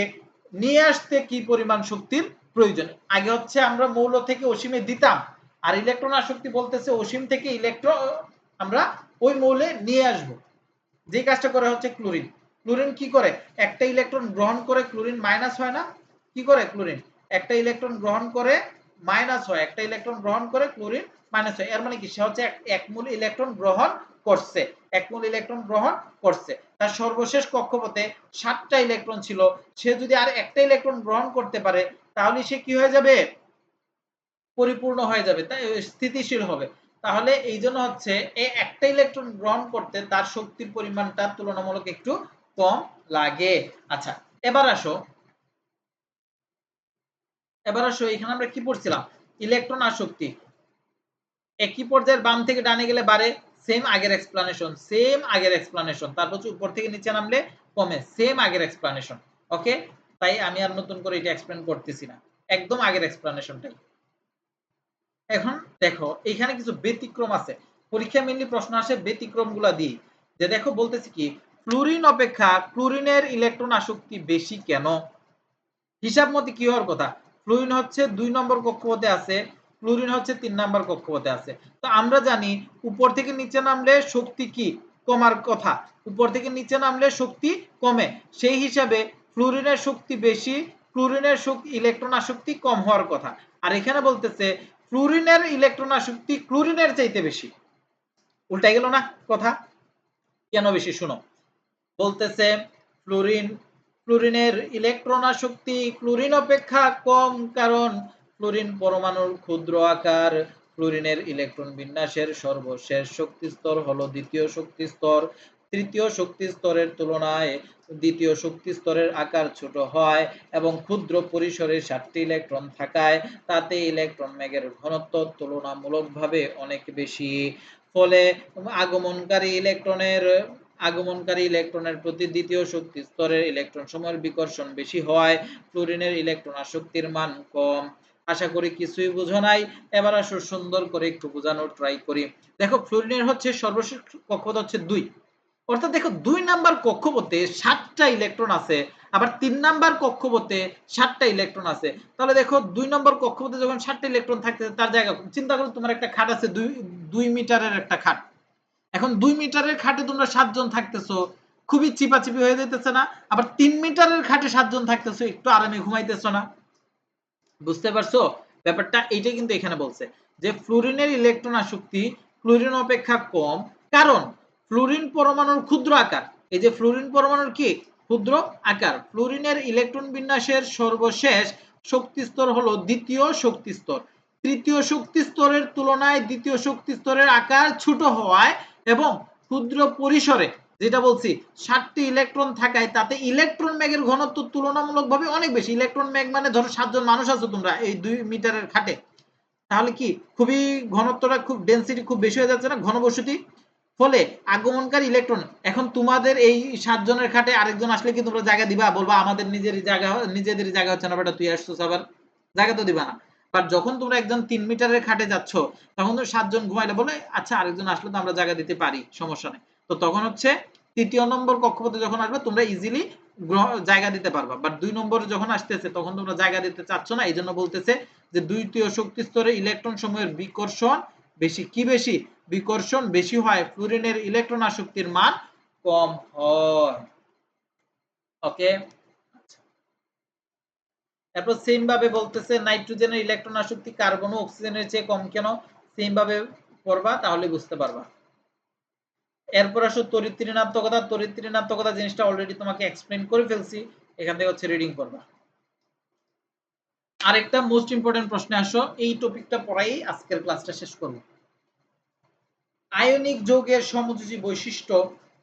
নিয়ে আসতে কি পরিমাণ শক্তির প্রয়োজন। আগে হচ্ছে আমরা মৌল থেকে অসীমে দিতাম, আর ইলেকট্রন আসক্তি বলতেছে অসীম থেকে ইলেকট্রন আমরা ওই মৌলে নিয়ে আসব। যে কাজটা করে হচ্ছে ক্লোরিন। ক্লোরিন কি করে, একটা ইলেকট্রন গ্রহণ করে ক্লোরিন মাইনাস হয় না? কি করে ক্লোরিন একটা ইলেকট্রন গ্রহণ করে মাইনাস হয়, একটা ইলেকট্রন গ্রহণ করে ক্লোরিন মাইনাস হয়। এর মানে কি সে হচ্ছে এক মোল ইলেকট্রন গ্রহণ করছে, এক মোল ইলেকট্রন গ্রহণ করছে। তার সর্বশেষ কক্ষপথে 7টা ইলেকট্রন ছিল, সে যদি আর একটা ইলেকট্রন গ্রহণ করতে পারে তাহলে সে কি হয়ে যাবে, পরিপূর্ণ হয়ে যাবে, তাই স্থিতিশীল হবে। তাহলে এই জন্য হচ্ছে এই একটা ইলেকট্রন গ্রহণ করতে তার শক্তির পরিমাণটা তুলনামূলক একটু কম লাগে। আচ্ছা, এবার আসো এখানে আমরা কি পড়ছিলাম, ইলেকট্রন আসক্তি একই পর্যায়ের বাম থেকে ডানে গেলে বাড়ে, সেম আগের এক্সপ্লানেশন, তারপর উপর থেকে নিচে নামলে কমে, সেম আগের এক্সপ্লানেশন। ওকে, তাই আমি আর নতুন করে এটা এক্সপ্লেন করতেছি না, একদম আগের এক্সপ্লানেশনটাই। এখন দেখো এখানে কিছু ব্যতিক্রম আছে, পরীক্ষা মেইনলি প্রশ্ন আসে ব্যতিক্রমগুলো দিয়ে। যে দেখো বলতেছি কি ফ্লুরিন অপেক্ষা ক্লোরিনের ইলেকট্রন আসক্তি বেশি কেন? হিসাব মতে কি হওয়ার কথা, ফ্লুরিন হচ্ছে 2 নম্বর কক্ষপথে আছে, ক্লোরিন হচ্ছে 3 নম্বর কক্ষপথে আছে। তো আমরা জানি উপর থেকে নিচে নামলে শক্তি কি কমার কথা, উপর থেকে নিচে নামলে শক্তি কমে, সেই হিসাবে ফ্লুরিনের শক্তি বেশি, ক্লোরিনের শক্তি ইলেকট্রন আসক্তি কম হওয়ার কথা। আর এখানে বলতেছে ফ্লুরিনের ইলেকট্রন আসক্তি ক্লোরিনের চাইতে বেশি। উল্টাই গেল না কথা? কেন বেশি শুনো, বলতেছে ফ্লুরিনের ইলেকট্রন আসক্তি ক্লোরিন অপেক্ষা কম, কারণ ফ্লুরিন পরমাণুর ক্ষুদ্র আকার, ফ্লুরিনের ইলেকট্রন বিন্যাসের সর্বশেষ শক্তি স্তর হলো দ্বিতীয় শক্তি স্তর, তৃতীয় শক্তি স্তরের তুলনায় দ্বিতীয় শক্তি স্তরের আকার ছোট হয় এবং ক্ষুদ্র পরিসরে 7টি ইলেকট্রন থাকায় তাতে ইলেকট্রন ম্যাগের ঘনত্ব তুলনামূলকভাবে অনেক বেশি। ফলে আগমনকারী ইলেকট্রনের প্রতি দ্বিতীয় শক্তি স্তরের ইলেকট্রন সমূহের বিকর্ষণ বেশি হয়, ফ্লুরিনের ইলেকট্রন আসক্তির মান কম। আশা করি কিছুই বুঝো নাই, এবার আসো সুন্দর করে একটু বোঝানোর ট্রাই করি। দেখো ফ্লুরিনের হচ্ছে সর্বশেষ কক্ষপথ হচ্ছে 2, অর্থাৎ দেখো 2 নাম্বার কক্ষপথে 7টা ইলেকট্রন আছে, আবার 3 নাম্বার কক্ষপথে 7টা ইলেকট্রন আছে। তাহলে দেখো 2 নম্বর কক্ষপথে যখন 7টা ইলেকট্রন থাকতে তার জায়গা চিন্তা করো, তোমার একটা খাট আছে 2 মিটারের একটা খাট, এখন 2 মিটারের খাটে তোমরা 7 জন থাকতেছো, খুবই চিপাচিপি হয়ে যাইতেছে না? আবার 3 মিটারের খাটে 7 জন থাকতেছো, একটু আরামে ঘুমাইতেছো না? বুঝতে পারছো ব্যাপারটা? এইটাই কিন্তু এখানে বলছে যে ফ্লুরিনের ইলেকট্রন আসক্তি ক্লোরিন অপেক্ষা কম, কারণ ফ্লুরিন পরমাণুর ক্ষুদ্র আকার, এই যে ফ্লুরিন পরমাণুর কি ক্ষুদ্র আকার, ফ্লুরিনের ইলেকট্রন বিন্যাসের সর্বশেষ শক্তি স্তর হলো দ্বিতীয় শক্তি স্তর, তৃতীয় শক্তি স্তরের তুলনায় দ্বিতীয় শক্তি স্তরের আকার ছোট হওয়ায় এবং ক্ষুদ্র পরিসরে, যেটা বলছি 7টি ইলেকট্রন থাকায় তাতে ইলেকট্রন ম্যাগের ঘনত্ব তুলনামূলকভাবে অনেক বেশি। ইলেকট্রন ম্যাগ মানে ধরো 7 জন মানুষ আছো তোমরা এই 2 মিটারের খাটে, তাহলে কি খুবই ঘনত্বটা খুব ডেনসিটি খুব বেশি হয়ে যাচ্ছে না, ঘনবসতি? ফলে আগমনকারী ইলেকট্রন, এখন তোমাদের এই 7 জনের খাটে আরেকজন আসলে কি তোমরা জায়গা দিবা? বলবা আমাদের নিজেদেরই জায়গা হচ্ছে না, বেটা তুই আসছিস আবার, জায়গা তো দিবা না। বাট যখন তোমরা একজন 3 মিটারের খাটে যাচ্ছ তখন তো 7 জন ঘুমাইলে বলে আচ্ছা আরেকজন আসলে তো আমরা জায়গা দিতে পারি, সমস্যা নেই। তো তখন হচ্ছে তৃতীয় নম্বর কক্ষপথে যখন আসবে তোমরা ইজিলি জায়গা দিতে পারবা, বাট 2 নম্বরে যখন আসতেছে তখন তোমরা জায়গা দিতে চাচ্ছ না, এই জন্য বলতেছে যে দ্বিতীয় শক্তি স্তরে ইলেকট্রন সমূহের বিকর্ষণ বেশি। কি বেশি? বিকর্ষণ বেশি হয়, ফ্লুরিনের ইলেকট্রন আসক্তির মান কম হয়। ওকে, তারপর সেম ভাবে বলতেছে নাইট্রোজেনের ইলেকট্রন আসক্তি কার্বন ও অক্সিজেনের চেয়ে কম কেন? সেম ভাবে পড়বা তাহলে বুঝতে পারবা। এরপর আসো তড়িৎ ঋণাত্মকতা। তড়িৎ ঋণাত্মকতা জিনিসটা অলরেডি তোমাকে এক্সপ্লেইন করে ফেলছি, এখান থেকে হচ্ছে রিডিং করবা। আরেকটা মোস্ট ইম্পর্টেন্ট প্রশ্নে আসো, এই টপিকটা পড়াই আজকের ক্লাসটা শেষ করব। আয়নিক যৌগের সমযোজী বৈশিষ্ট্য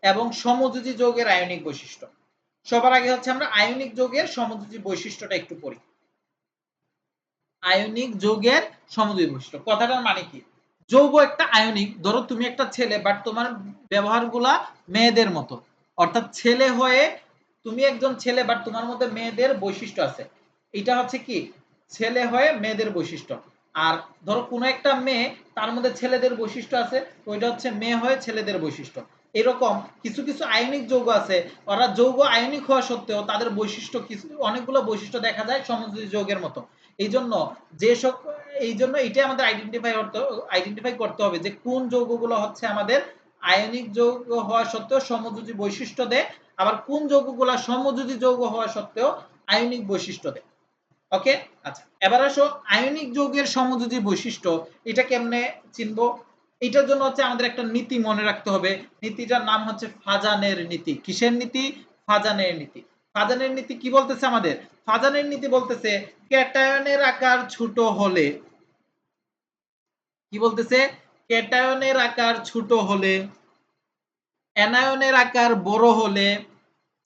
এবং সমযোজী যৌগের আয়নিক বৈশিষ্ট্য। সবার আগে হচ্ছে আমরা আয়নিক যৌগের সমযোজী বৈশিষ্ট্যটা একটু পড়ি। আয়নিক যৌগের সমযোজী বৈশিষ্ট্য কথাটার মানে কি? যৌগ একটা আয়নিক, ধরো তুমি একটা ছেলে বাট তোমার ব্যবহারগুলা মেয়েদের মতো, অর্থাৎ ছেলে হয়ে তুমি একজন ছেলে বাট তোমার মধ্যে মেয়েদের বৈশিষ্ট্য আছে, এটা হচ্ছে কি ছেলে হয়ে মেয়েদের বৈশিষ্ট্য। আর ধরো কোনো একটা মেয়ে তার মধ্যে ছেলেদের বৈশিষ্ট্য আছে, ওইটা হচ্ছে মেয়ে হয়ে ছেলেদের বৈশিষ্ট্য। এরকম কিছু কিছু আয়নিক যৌগ আছে, ওরা যৌগ আয়নিক হওয়া সত্ত্বেও তাদের বৈশিষ্ট্য কিছু অনেকগুলো বৈশিষ্ট্য দেখা যায় সমযোজী যৌগের মতো। এই জন্য যেসব এই জন্য এটাই আমাদের আইডেন্টিফাই করতে হবে যে কোন যৌগগুলো হচ্ছে আমাদের আয়নিক যৌগ হওয়া সত্ত্বেও সমযোজী বৈশিষ্ট্য দেয়, আবার কোন যৌগগুলো সমযোজী যৌগ হওয়া সত্ত্বেও আয়নিক বৈশিষ্ট্য দেয়। ওকে, আচ্ছা এবার আসো আয়নিক যৌগের সমযোজী বৈশিষ্ট্য এটা কেমনে চিনবো? এটার জন্য হচ্ছে আমাদের একটা নীতি মনে রাখতে হবে। নীতিটার নাম হচ্ছে ফাজানের নীতি। কিসের নীতি? ফাজানের নীতি। ফাজানের নীতি কি বলতেছে আমাদের? ফাজানের নীতি বলতেছে ক্যাটায়নের আকার ছোট হলে, কি বলতেছে? ক্যাটায়নের আকার ছোট হলে, অ্যানায়নের আকার বড় হলে,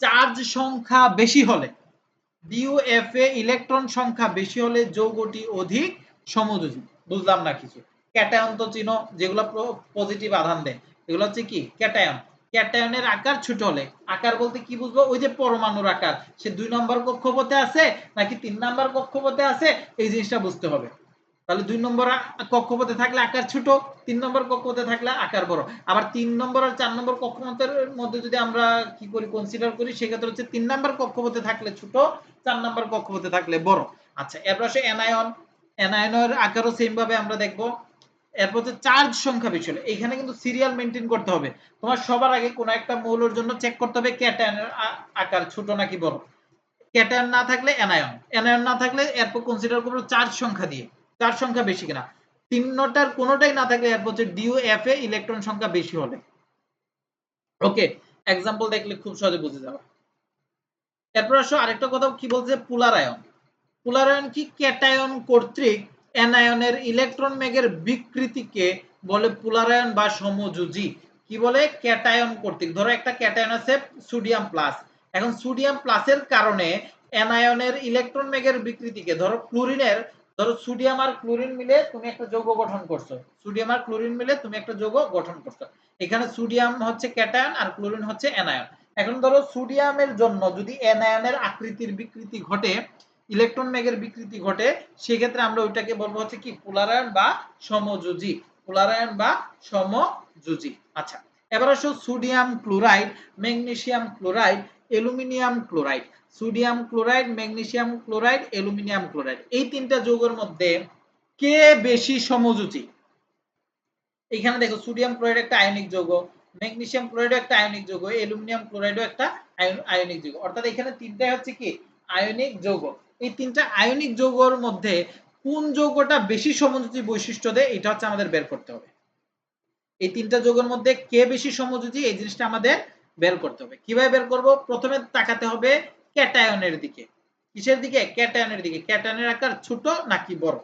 চার্জ সংখ্যা বেশি হলে, DOF এ ইলেকট্রন সংখ্যা বেশি হলে যৌগটি অধিক সমযোজী। বুঝলাম না কিছু। ক্যাটায়ন তো চিনো, যেগুলো পজিটিভ আধান দেয়, এগুলো হচ্ছে কি ক্যাটায়ন। ক্যাটায়নের আকার ছোট হলে, আকার বলতে কি বুঝবো? ওই যে পরমাণুর আকার, সে 2 নম্বর কক্ষপথে আছে নাকি 3 নম্বর কক্ষপথে আছে, এই জিনিসটা বুঝতে হবে। তাহলে 2 নম্বর কক্ষপথে থাকলে আকার ছোট, 3 নম্বর কক্ষপথে থাকলে আকার বড়। আবার 3 নম্বর আর 4 নম্বর কক্ষপথের মধ্যে যদি আমরা কি করি কনসিডার করি, সেক্ষেত্রে হচ্ছে 3 নম্বর কক্ষপথে থাকলে ছোট, 4 নম্বর কক্ষপথে থাকলে বড়। আচ্ছা এরপর আসে অ্যানায়ন। অ্যানায়নের আকারও সেম ভাবে আমরা দেখব। এরপর হচ্ছে চার্জ সংখ্যা বেশি হলে, এখানে কিন্তু সিরিয়াল মেনটেন করতে হবে। তোমার সবার আগে কোন একটা মৌলের জন্য চেক করতে হবে ক্যাটায়নের আকার ছোট নাকি বড়। ক্যাটায়ন না থাকলে অ্যানায়ন, অ্যানায়ন না থাকলে এরপর কনসিডার করব চার্জ সংখ্যা দিয়ে, চার্জ সংখ্যা বেশি কিনা। তিনটার কোনোটাই না থাকলে এরপর হচ্ছে DOF এ ইলেকট্রন সংখ্যা বেশি হলে। ওকে, एग्जांपल দেখলে খুব সহজে বুঝে যাবে। এরপর আসো আরেকটা কথা কি বলছে, পোলার আয়ন। পোলার আয়ন কি? ক্যাটায়ন কর্তৃক অ্যানায়নের ইলেকট্রন বেগের বিকৃতিকে বলে পোলার আয়ন বা সমযোজী। কি বলে? ক্যাটায়ন কর্তৃক। ধরো একটা ক্যাটায়ন আছে সোডিয়াম প্লাস, এখন সোডিয়াম প্লাসের কারণে অ্যানায়নের ইলেকট্রন বেগের বিকৃতিকে, ধরো ক্লোরিনের, ধরো সোডিয়াম আর ক্লোরিন মিলে তুমি একটা যৌগ গঠন করছো, সোডিয়াম আর ক্লোরিন মিলে তুমি একটা যৌগ গঠন করছো, এখানে সোডিয়াম হচ্ছে ক্যাটায়ন আর ক্লোরিন হচ্ছে অ্যানায়ন। এখন ধরো সোডিয়ামের জন্য যদি অ্যানায়নের আকৃতির বিকৃতি ঘটে, ইলেকট্রন বেগের বিকৃতি ঘটে, সেক্ষেত্রে আমরা ওইটাকে বলবো হচ্ছে কি পোলার আয়ন বা সমযোজী। পোলার আয়ন বা সমযোজী। আচ্ছা এবার আসো sodium chloride, magnesium chloride, aluminium chloride. Sodium chloride, magnesium chloride, aluminium chloride, এই তিনটা যৌগের মধ্যে কে বেশি সমযোজী? এখানে দেখো সোডিয়াম ক্লোরাইড একটা আয়নিক যৌগ, ম্যাগনেসিয়াম ক্লোরাইড একটা আয়নিক যৌগ, অ্যালুমিনিয়াম ক্লোরাইডও একটা আয়নিক যৌগ, অর্থাৎ এখানে তিনটাই হচ্ছে কি আয়নিক যৌগ। এই তিনটা আয়নিক যৌগের মধ্যে কোন যৌগটা বেশি সমযোজী বৈশিষ্ট্য দেয়, এটা হচ্ছে আমাদের বের করতে হবে। এই তিনটা যৌগের মধ্যে কে বেশি সমযোজী, এই জিনিসটা আমাদের বের করতে হবে। কিভাবে বের করব? প্রথমে তাকাতে হবে ক্যাটায়নের দিকে। কিসের দিকে? ক্যাটায়নের দিকে। ক্যাটায়নের আকার ছোট নাকি বড়?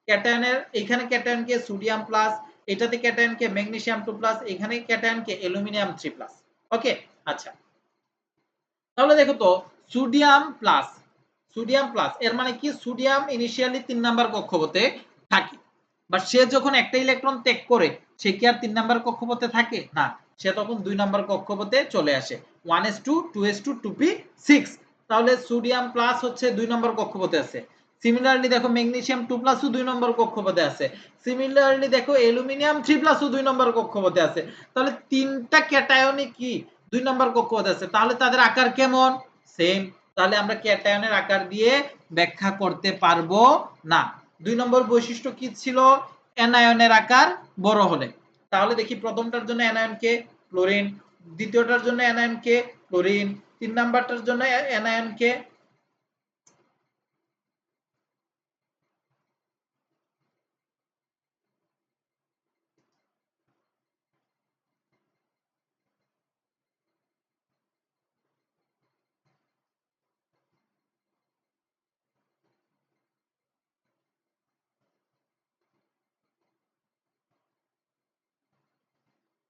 ক্যাটায়নের, এখানে ক্যাটায়ন কে সোডিয়াম প্লাস, এটাতে ক্যাটায়ন কে ম্যাগনেসিয়াম 2 প্লাস, এখানে ক্যাটায়ন কে অ্যালুমিনিয়াম 3 প্লাস। ওকে, আচ্ছা তাহলে দেখো তো সোডিয়াম প্লাস, সোডিয়াম প্লাস এর মানে কি? সোডিয়াম ইনিশিয়ালি 3 নাম্বার কক্ষপথে থাকে, বাট সে যখন একটা ইলেকট্রন ত্যাগ করে, সে কি আর 3 নাম্বার কক্ষপথে থাকে? না, সে তখন 2 নাম্বার কক্ষপথে চলে আসে, 1s2 2s2 2p6। তাহলে সোডিয়াম প্লাস হচ্ছে 2 নম্বর কক্ষপথে আছে। সিমিলারলি দেখো ম্যাগনেসিয়াম 2 প্লাসও 2 নম্বর কক্ষপথে আছে। সিমিলারলি দেখো অ্যালুমিনিয়াম 3 প্লাসও 2 নম্বর কক্ষপথে আছে। তাহলে তিনটা ক্যাটায়নই কি 2 নম্বর কক্ষপথে আছে, তাহলে তাদের আকার কেমন? সেম। তাহলে আমরা ক্যাটায়নের আকার দিয়ে ব্যাখ্যা করতে পারবো না। 2 নম্বর বৈশিষ্ট্য কি ছিল? অ্যানায়নের আকার বড় হলে। তাহলে দেখি প্রথমটার জন্য অ্যানায়ন কে? ক্লোরিন। দ্বিতীয়টার জন্য অ্যানায়ন কে ক্লোরিন, 3 নাম্বারটার জন্য অ্যানায়ন কে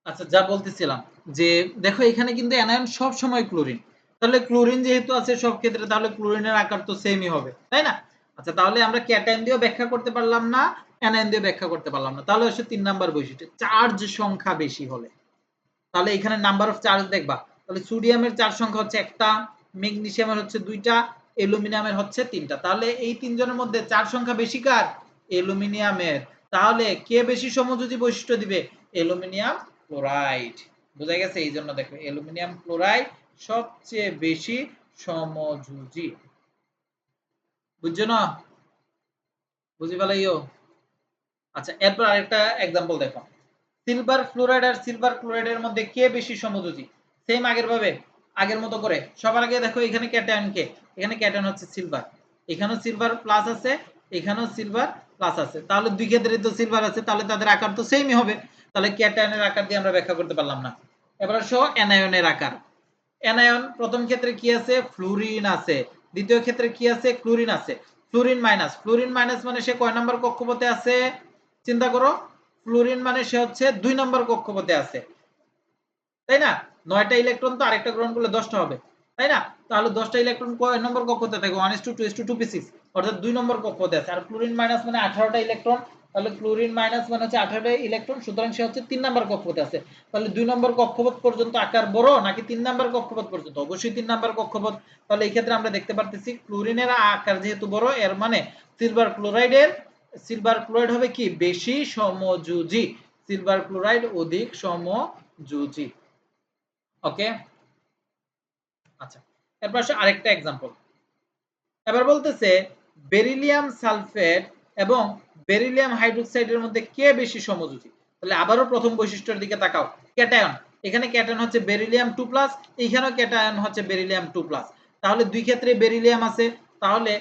আচ্ছা যা বলতেছিলাম যে দেখো এখানে কিন্তু অ্যানায়ন সব সময় ক্লোরিন, তাহলে ক্লোরিন যেহেতু আছে সব ক্ষেত্রে তাহলে ক্লোরিনের আকার তো সেমই হবে, তাই না? আচ্ছা তাহলে আমরা ক্যাটায়ন দিয়েও ব্যাখ্যা করতে পারলাম না, অ্যানায়ন দিয়ে ব্যাখ্যা করতে পারলাম না, তাহলে হচ্ছে 3 নাম্বার বৈশিষ্ট্য চার্জ সংখ্যা বেশি হলে। তাহলে এখানে নাম্বার অফ চার্জ দেখবা, তাহলে সোডিয়ামের চার্জ সংখ্যা হচ্ছে একটা, ম্যাগনেসিয়ামের হচ্ছে দুইটা, অ্যালুমিনিয়ামের হচ্ছে তিনটা, তাহলে এই তিনজনের মধ্যে চার্জ সংখ্যা বেশি কার? অ্যালুমিনিয়ামের। তাহলে কে বেশি সমযোজী বৈশিষ্ট্য দিবে? Aluminium chloride. বোঝা গেছে? এই জন্য দেখো অ্যালুমিনিয়াম ক্লোরাইড সবচেয়ে বেশি সমযোজী। বুঝছো না? বুঝি ফেলাইও? আচ্ছা এরপর আরেকটা एग्जांपल দেখো, সিলভার ফ্লোরাইড আর সিলভার ক্লোরাইডের মধ্যে কে বেশি সমযোজী? সেম আগের ভাবে আগের মতো করে সবার আগে দেখো এখানে ক্যাটায়ন কে, এখানে ক্যাটায়ন হচ্ছে সিলভার, এখানেও সিলভার প্লাস আছে, এখানেও সিলভার প্লাস আছে, তাহলে দুই ক্ষেত্রে তো সিলভার আছে, তাহলে তাদের আকার তো সেমই হবে, তাহলে ক্যাটায়নের আকার দিয়ে আমরা ব্যাখ্যা করতে পারলাম না। এবার আসো অ্যানায়নের আকার। অ্যানায়ন প্রথম ক্ষেত্রে কি আছে? ফ্লুরিন আছে, দ্বিতীয় ক্ষেত্রে কি আছে? ক্লোরিন আছে। ফ্লুরিন মাইনাস, ফ্লুরিন মাইনাস মানে সে কয় নাম্বার কক্ষপথে আছে? চিন্তা করো, ফ্লুরিন মানে সে হচ্ছে 2 নম্বর কক্ষপথে আছে, তাই না? 9টা ইলেকট্রন তো আরেকটা গ্রহণ করলে 10টা হবে, তাই না? তাহলে 10টা ইলেকট্রন কয় নম্বর কক্ষপথে থাকে? 1:2 2p6, অর্থাৎ 2 নম্বর কক্ষপথে আছে। আর ক্লোরিন মাইনাস মানে 18টা ইলেকট্রন, তাহলে ক্লোরিন মাইনাস মানে হচ্ছে 18টা ইলেকট্রন, সুতরাং সে হচ্ছে 3 নম্বর কক্ষপথে আছে। তাহলে 2 নম্বর কক্ষপথ পর্যন্ত আকার বড় নাকি 3 নম্বর কক্ষপথ পর্যন্ত? অবশ্যই 3 নম্বর কক্ষপথ। তাহলে এই ক্ষেত্রে আমরা দেখতে পারতেছি ক্লোরিনের আকার যেহেতু বড়, এর মানে সিলভার ক্লোরাইড হবে কি বেশি সমযোজী, সিলভার ক্লোরাইড অধিক সমযোজী। ওকে, আচ্ছা এরপর আসে আরেকটা एग्जांपल। এবার বলতেছে বেরিলিয়াম সালফেট এবং বেরিলিয়াম হাইড্রোক্সাইডের মধ্যে কে বেশি সমযোজী? তাহলে আবারও প্রথম বৈশিষ্ট্যের দিকে তাকাও, ক্যাটায়ন। এখানে ক্যাটায়ন হচ্ছে বেরিলিয়াম 2+, এখানেও ক্যাটায়ন হচ্ছে বেরিলিয়াম 2+, তাহলে দুই ক্ষেত্রে বেরিলিয়াম আছে, তাহলে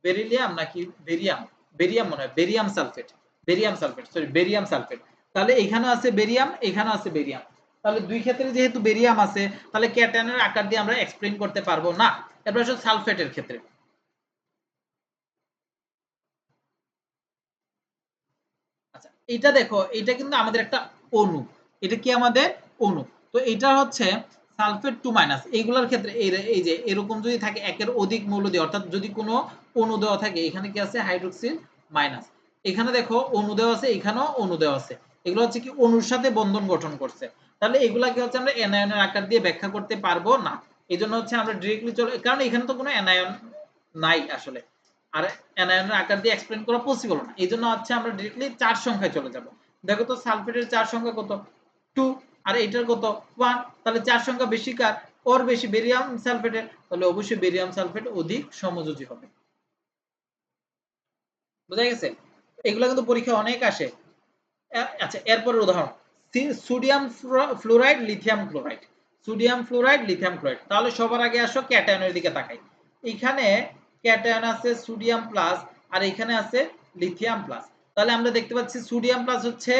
বেরিলিয়াম নাকি বেরিয়াম, বেরিয়াম মনে হয়, barium sulphate, barium sulphate, sorry barium sulphate, তাহলে এখানেও আছে বেরিয়াম, এখানেও আছে বেরিয়াম, তাহলে দুই ক্ষেত্রে যেহেতু বেরিয়াম আছে তাহলে ক্যাটায়নের আকার দিয়ে আমরা এক্সপ্লেইন করতে পারবো না। এরপর আসলে সালফেটের ক্ষেত্রে, আচ্ছা এটা দেখো, এটা কিন্তু আমাদের একটা অণু, এটা কি আমাদের অণু, তো এটা হচ্ছে সালফেট 2-, এইগুলোর ক্ষেত্রে এই যে এরকম যদি থাকে একের অধিক মৌল দিয়ে, অর্থাৎ যদি কোনো অণু দেওয়া থাকে, এখানে কি আছে হাইড্রোক্সিল মাইনাস, এখানে দেখো অণু দেওয়া আছে, এখানেও অণু দেওয়া আছে, এগুলো হচ্ছে কি অণুর সাথে বন্ধন গঠন করছে, তাহলে এগুলাকে হচ্ছে আমরা অ্যানায়নের আকার দিয়ে ব্যাখ্যা করতে পারবো না। এই জন্য হচ্ছে আমরা ডিরেক্টলি চলে, কারণ এখানে তো কোনো অ্যানায়ন নাই আসলে, আর অ্যানায়নের আকার দিয়ে এক্সপ্লেন করা পসিবল না, এই জন্য হচ্ছে আমরা ডিরেক্টলি চার সংখ্যায় চলে যাব। দেখো তো সালফেটের চার সংখ্যা কত? 2, আর এটার কত? 1, তাহলে চার সংখ্যা বেশি কার? ওর বেশি, বেরিয়াম সালফেটের, তাহলে অবশ্যই বেরিয়াম সালফেট অধিক সমযোজী হবে। বোঝা গেছে? এগুলো কিন্তু পরীক্ষা অনেক আসে। আচ্ছা এরপরের উদাহরণ, sodium fluoride lithium chloride, sodium fluoride lithium chloride, তাহলে সবার আগে আসো ক্যাটায়নের দিকে তাকাই। এখানে ক্যাটায়ন আছে সোডিয়াম প্লাস, আর এখানে আছে লিথিয়াম প্লাস, তাহলে আমরা দেখতে পাচ্ছি সোডিয়াম প্লাস হচ্ছে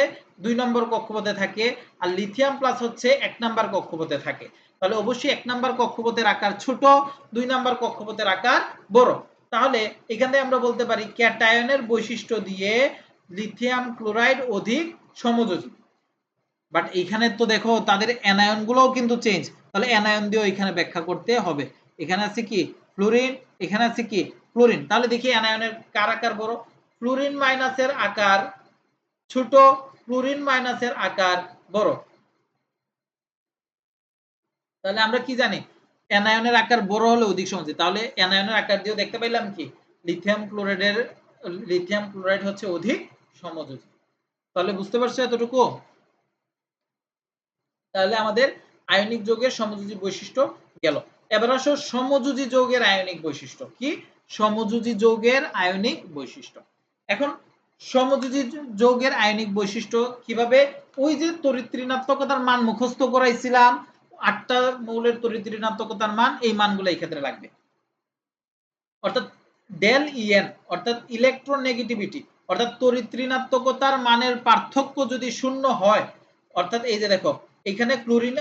2 নম্বর কক্ষপথে থাকে, আর লিথিয়াম প্লাস হচ্ছে 1 নম্বর কক্ষপথে থাকে, তাহলে অবশ্যই 1 নম্বর কক্ষপথের আকার ছোট, 2 নম্বর কক্ষপথের আকার বড়, তাহলে এখান থেকে আমরা বলতে পারি ক্যাটায়নের বৈশিষ্ট্য দিয়ে লিথিয়াম ক্লোরাইড অধিক সমযোজী। বাট এখানে তো দেখো তাদের অ্যানায়ন গুলোও কিন্তু চেঞ্জ, তাহলে অ্যানায়ন দিয়েও এখানে ব্যাখ্যা করতে হবে। এখানে আছে কি ফ্লোরিন, এখানে আছে কি ক্লোরিন, তাহলে দেখি অ্যানায়নের কার আকার বড়? ফ্লোরিন মাইনাসের আকার ছোট, ক্লোরিন মাইনাসের আকার বড়, তাহলে আমরা কি জানি অ্যানায়নের আকার বড় হলে অধিক সমযোজী, তাহলে অ্যানায়নের আকার দিয়েও দেখতে পাইলাম কি লিথিয়াম ক্লোরাইড হচ্ছে অধিক সমযোজী। তাহলে বুঝতে পারছো এতটুকু? তাহলে আমাদের আয়নিক যৌগের সমযোজী বৈশিষ্ট্য গেল। এবার আসো সমযোজী যৌগের আয়নিক বৈশিষ্ট্য কি? সমযোজী যৌগের আয়নিক বৈশিষ্ট্য। এখন সমযোজী যৌগের আয়নিক বৈশিষ্ট্য কিভাবে ওই যে তড়িৎ ঋণাত্মকতার মান মুখস্থ করাইছিলাম, 8টা মৌলের তড়িৎ ঋণাত্মকতার মান, এই মানগুলো এই ক্ষেত্রে লাগবে। অর্থাৎ ডেল ইএন অর্থাৎ ইলেকট্রোনেগেটিভিটি অর্থাৎ তড়িৎ ঋণাত্মকতার মানের পার্থক্য যদি শূন্য হয়, অর্থাৎ এই যে দেখো এখানে ক্লোরিন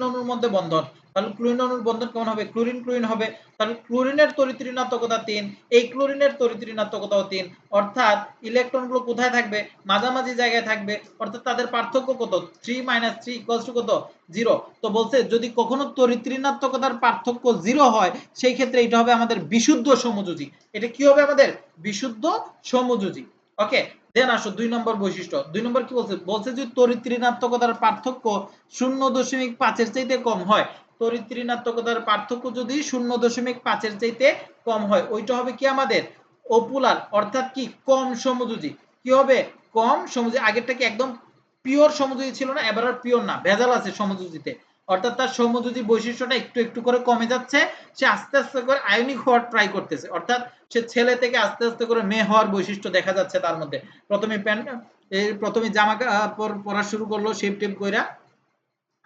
অণুর মধ্যে বন্ধন, তাহলে ক্লোরিন অণুর বন্ধন কেমন হবে, ক্লোরিন ক্লোরিন হবে, তাহলে ক্লোরিনের তড়িৎ ঋণাত্মকতা 3, এই ক্লোরিনের তড়িৎ ঋণাত্মকতাও 3, অর্থাৎ ইলেকট্রনগুলো কোথায় থাকবে, মাঝামাঝি জায়গায় থাকবে, অর্থাৎ তাদের পার্থক্য কত, 3 - 3 = কত, 0। তো বলছে যদি কখনো তড়িৎ ঋণাত্মকতার পার্থক্য 0 হয়, সেই ক্ষেত্রে এটা হবে আমাদের বিশুদ্ধ সমযোজী। এটা কি হবে আমাদের বিশুদ্ধ সমযোজী। ওকে, দেন আসো 2 নম্বর বৈশিষ্ট্য। 2 নম্বর কি বলছে, বলছে যে তড়িৎ ঋণাত্মকতার পার্থক্য 0.5 এর চাইতে কম হয়। তড়িৎ ঋণাত্মকতার পার্থক্য যদি 0.5 এর চাইতে কম হয়, ওইটা হবে কি আমাদের অপুলার, অর্থাৎ কি কম সমযোজী। কি হবে, কম সমযোজী। আগেরটা কি একদম পিওর সমযোজী ছিল না, এবার আর পিওর না, ভেজাল আছে সমযোজীতে, অর্থাৎ তার সমযোজী বৈশিষ্ট্যটা একটু একটু করে কমে যাচ্ছে, সে আস্তে আস্তে করে আয়নিক হওয়ার ট্রাই করতেছে, অর্থাৎ সে ছেলে থেকে আস্তে আস্তে করে মেয়ে হওয়ার বৈশিষ্ট্য দেখা যাচ্ছে তার মধ্যে। প্রথমে জামা কাপড় পরা শুরু করলো শেপ টেপ কইরা,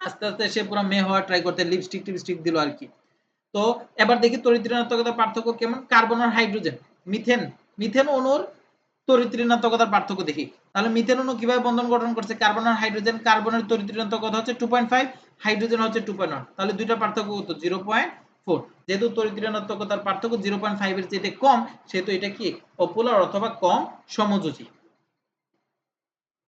আস্তে আস্তে সে পুরো মেয়ে হওয়ার ট্রাই করতে, লিপস্টিক টিপস্টিক দিল আর কি। তো এবার দেখি তড়িৎ ঋণাত্মকতার পার্থক্য কেমন, কার্বন আর হাইড্রোজেন, মিথেন মিথেন অণুর তড়িৎ ঋণাত্মকতার পার্থক্য দেখি। তাহলে মিথেন অণু কিভাবে বন্ধন গঠন করছে, কার্বন আর হাইড্রোজেন, কার্বনের তড়িৎ ঋণাত্মকতা হচ্ছে 2.5, হাইড্রোজেন হচ্ছে 2.1, তাহলে দুইটা পার্থক্য কত, 0.4। যেহেতু তড়িৎ ঋণাত্মকতার পার্থক্য 0.5 এর চেয়ে কম, সেহেতু এটা কি অপোলার অথবা কম সমযোজী।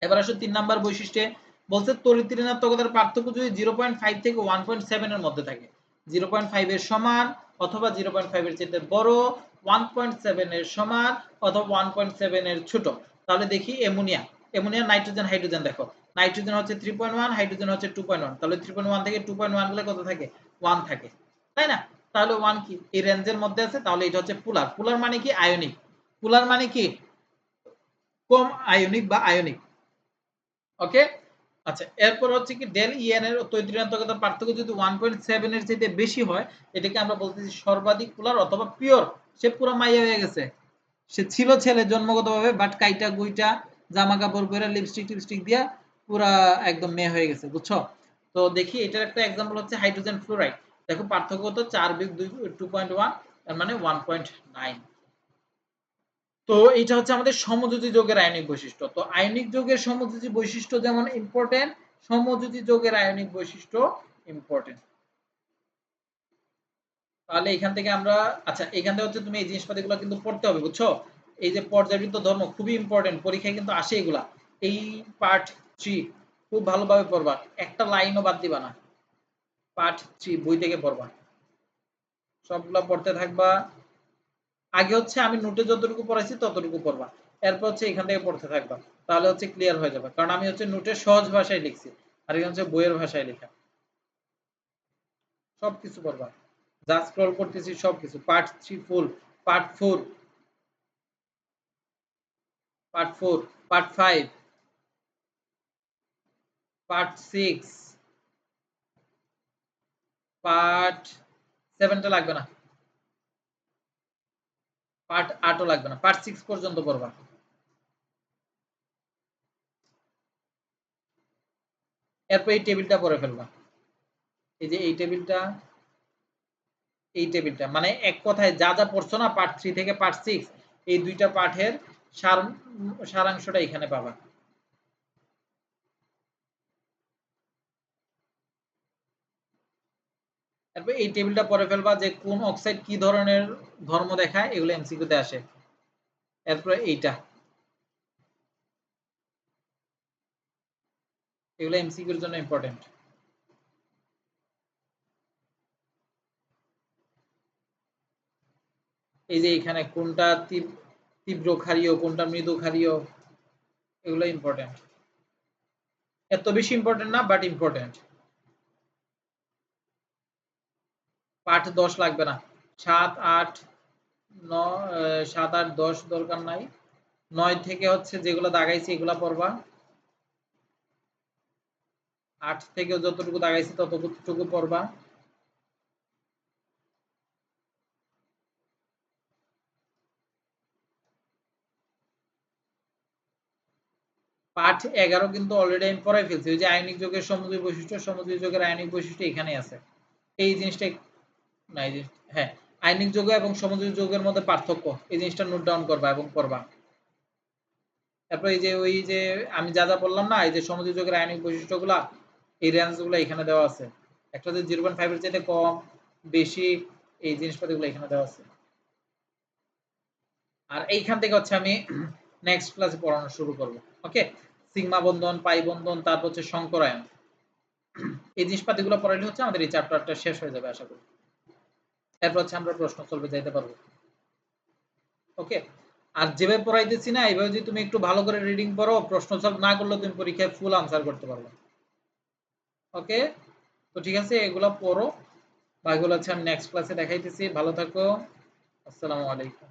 এবার আসো 3 নাম্বার বৈশিষ্ট্যে, বলছে তড়িৎ ঋণাত্মকতার পার্থক্য যদি 0.5 থেকে 1.7 এর মধ্যে থাকে, 0.5 এর সমান অথবা 0.5 এর চেয়ে বড়, 1.7 এর সমান অথবা 1.7 এর ছোট, তাহলে দেখি অ্যামোনিয়া, অ্যামোনিয়া, নাইট্রোজেন, হাইড্রোজেন, দেখো নাইট্রোজেন হচ্ছে 3.1, হাইড্রোজেন হচ্ছে 2.1, তাহলে 3.1 থেকে 2.1 গুলো কত থাকে, 1 থাকে, তাই না? তাহলে 1 কি এই রেঞ্জের মধ্যে আছে, তাহলে এটা হচ্ছে পোলার। পোলার মানে কি আয়নিক, পোলার মানে কি কম আয়নিক বা আয়নিক। ওকে, আচ্ছা এরপর হচ্ছে কি ডেল ইএন এর তড়িৎ ঋণাত্মকতার পার্থক্য যদি 1.7 এর চাইতে বেশি হয়, এটাকে আমরা বলতেছি সর্বাধিক পোলার অথবা পিওর। সে পুরো মাইয়া হয়ে গেছে, সে ছিল ছেলে জন্মগতভাবে, বাট কাইটা গুইটা জামা কাপড় পরে লিপস্টিক টিপস্টিক দিয়া পুরা একদম মেয়ে হয়ে গেছে, বুঝছো? তো দেখি এটার একটা এক্সাম্পল হচ্ছে হাইড্রোজেন ফ্লোরাইড। দেখো পার্থক্য কত, 4-2.1, তার মানে 1.9। তো এটা হচ্ছে আমাদের সমযোজী যৌগের আয়নিক বৈশিষ্ট্য। তো আয়নিক যৌগের সমযোজী বৈশিষ্ট্য যেমন ইম্পর্টেন্ট, সমযোজী যৌগের আয়নিক বৈশিষ্ট্য ইম্পর্টেন্ট। তাহলে এখান থেকে আমরা, আচ্ছা এখান থেকে হচ্ছে তুমি এই জিনিসপাতিগুলো কিন্তু পড়তে হবে, বুঝছো? এই যে পর্যাবৃত্ত ধর্ম খুবই ইম্পর্টেন্ট, পরীক্ষায় কিন্তু আসে এগুলা। এই পার্ট 3 খুব ভালোভাবে পড়বা, একটা লাইনও বাদ দিবা না। পার্ট 3 বই থেকে পড়বা, সবগুলা পড়তে থাকবা। আগে হচ্ছে আমি নোটে যতটুকু পড়াইছি ততটুকু পড়বা, এরপর হচ্ছে এখান থেকে পড়তে থাকবা, তাহলে হচ্ছে ক্লিয়ার হয়ে যাবে। কারণ আমি হচ্ছে নোটে সহজ ভাষায় লিখছি, আর এখানে হচ্ছে বইয়ের ভাষায় লেখা। সবকিছু পড়বা, যা স্ক্রল করতেছি সবকিছু। Part 3 full, part 4, part 4, part 5, part 6, part 7টা লাগবে না, পার্ট 8ও লাগবে না, পার্ট 6 পর্যন্ত পড়বা। এরপর এই টেবিলটা পড়ে ফেলবা, এই যে এই টেবিলটা, এই টেবিলটা মানে এক কথায় যা যা পড়ছো না পার্ট 3 থেকে পার্ট 6, এই দুইটা পাঠের সারাংশটা এখানে পাবা। তারপর এই টেবিলটা পড়ে ফেলবা যে কোন অক্সাইড কি ধরনের ধর্ম দেখায়, এগুলো এমসিকিউতে আসে। এরপর এইটা, এগুলো এমসিকিউর জন্য ইম্পর্টেন্ট। এই যে এখানে কোনটা তীব্র ক্ষারীয়, কোনটা মৃদু ক্ষারীয়, এগুলো ইম্পর্টেন্ট। এত বেশি ইম্পর্টেন্ট না, বাট ইম্পর্টেন্ট। পার্ট 10 লাগবে না, 7, 8, 7, 8, 10 দরকার নাই। 9 থেকে হচ্ছে যেগুলো দাগাইছি এগুলা পড়বা, 8 থেকে যতটুকু দাগাইছি ততটুকু পড়বা। পাঠ 11 কিন্তু অলরেডি আমি পড়াই ফেলছি। ওই যে আয়নিক যৌগের সমযোজী বৈশিষ্ট্য, সমযোজী যৌগের আয়নিক বৈশিষ্ট্য এখানেই আছে। এই জিনিসটা না, এই জিনিস হ্যাঁ, আয়নিক যৌগ এবং সমযোজী যৌগের মধ্যে পার্থক্য এই জিনিসটা নোট ডাউন করবা এবং পড়বা। তারপর এই যে ওই যে আমি যা যা বললাম না, এই যে সমযোজী যৌগের আয়নিক বৈশিষ্ট্যগুলা, এই রেঞ্জগুলো এখানে দেওয়া আছে। একটা যে 0.5 এর চাইতে কম, বেশি, এই জিনিসপাতিগুলো এখানে দেওয়া আছে। আর এইখান থেকে হচ্ছে আমি নেক্সট ক্লাসে পড়ানো শুরু করব। ওকে, সিগমা বন্ধন, পাই বন্ধন, তারপর হচ্ছে সংকরায়ন, এই জিনিসপাতিগুলো পড়াইলে হচ্ছে আমাদের এই চ্যাপ্টারটা শেষ হয়ে যাবে আশা করি। এরপর হচ্ছে আমরা প্রশ্ন সলভে যাইতে পারবো। ওকে, আর যেভাবে পড়াইতেছি না, এইভাবে যদি তুমি একটু ভালো করে রিডিং পড়ো, প্রশ্ন সলভ না করলে তুমি পরীক্ষায় ফুল আনসার করতে পারবে। ওকে, তো ঠিক আছে, এগুলো পড়ো বা এগুলো হচ্ছে আমি নেক্সট ক্লাসে দেখাইতেছি। ভালো থাকো, আসসালামু আলাইকুম।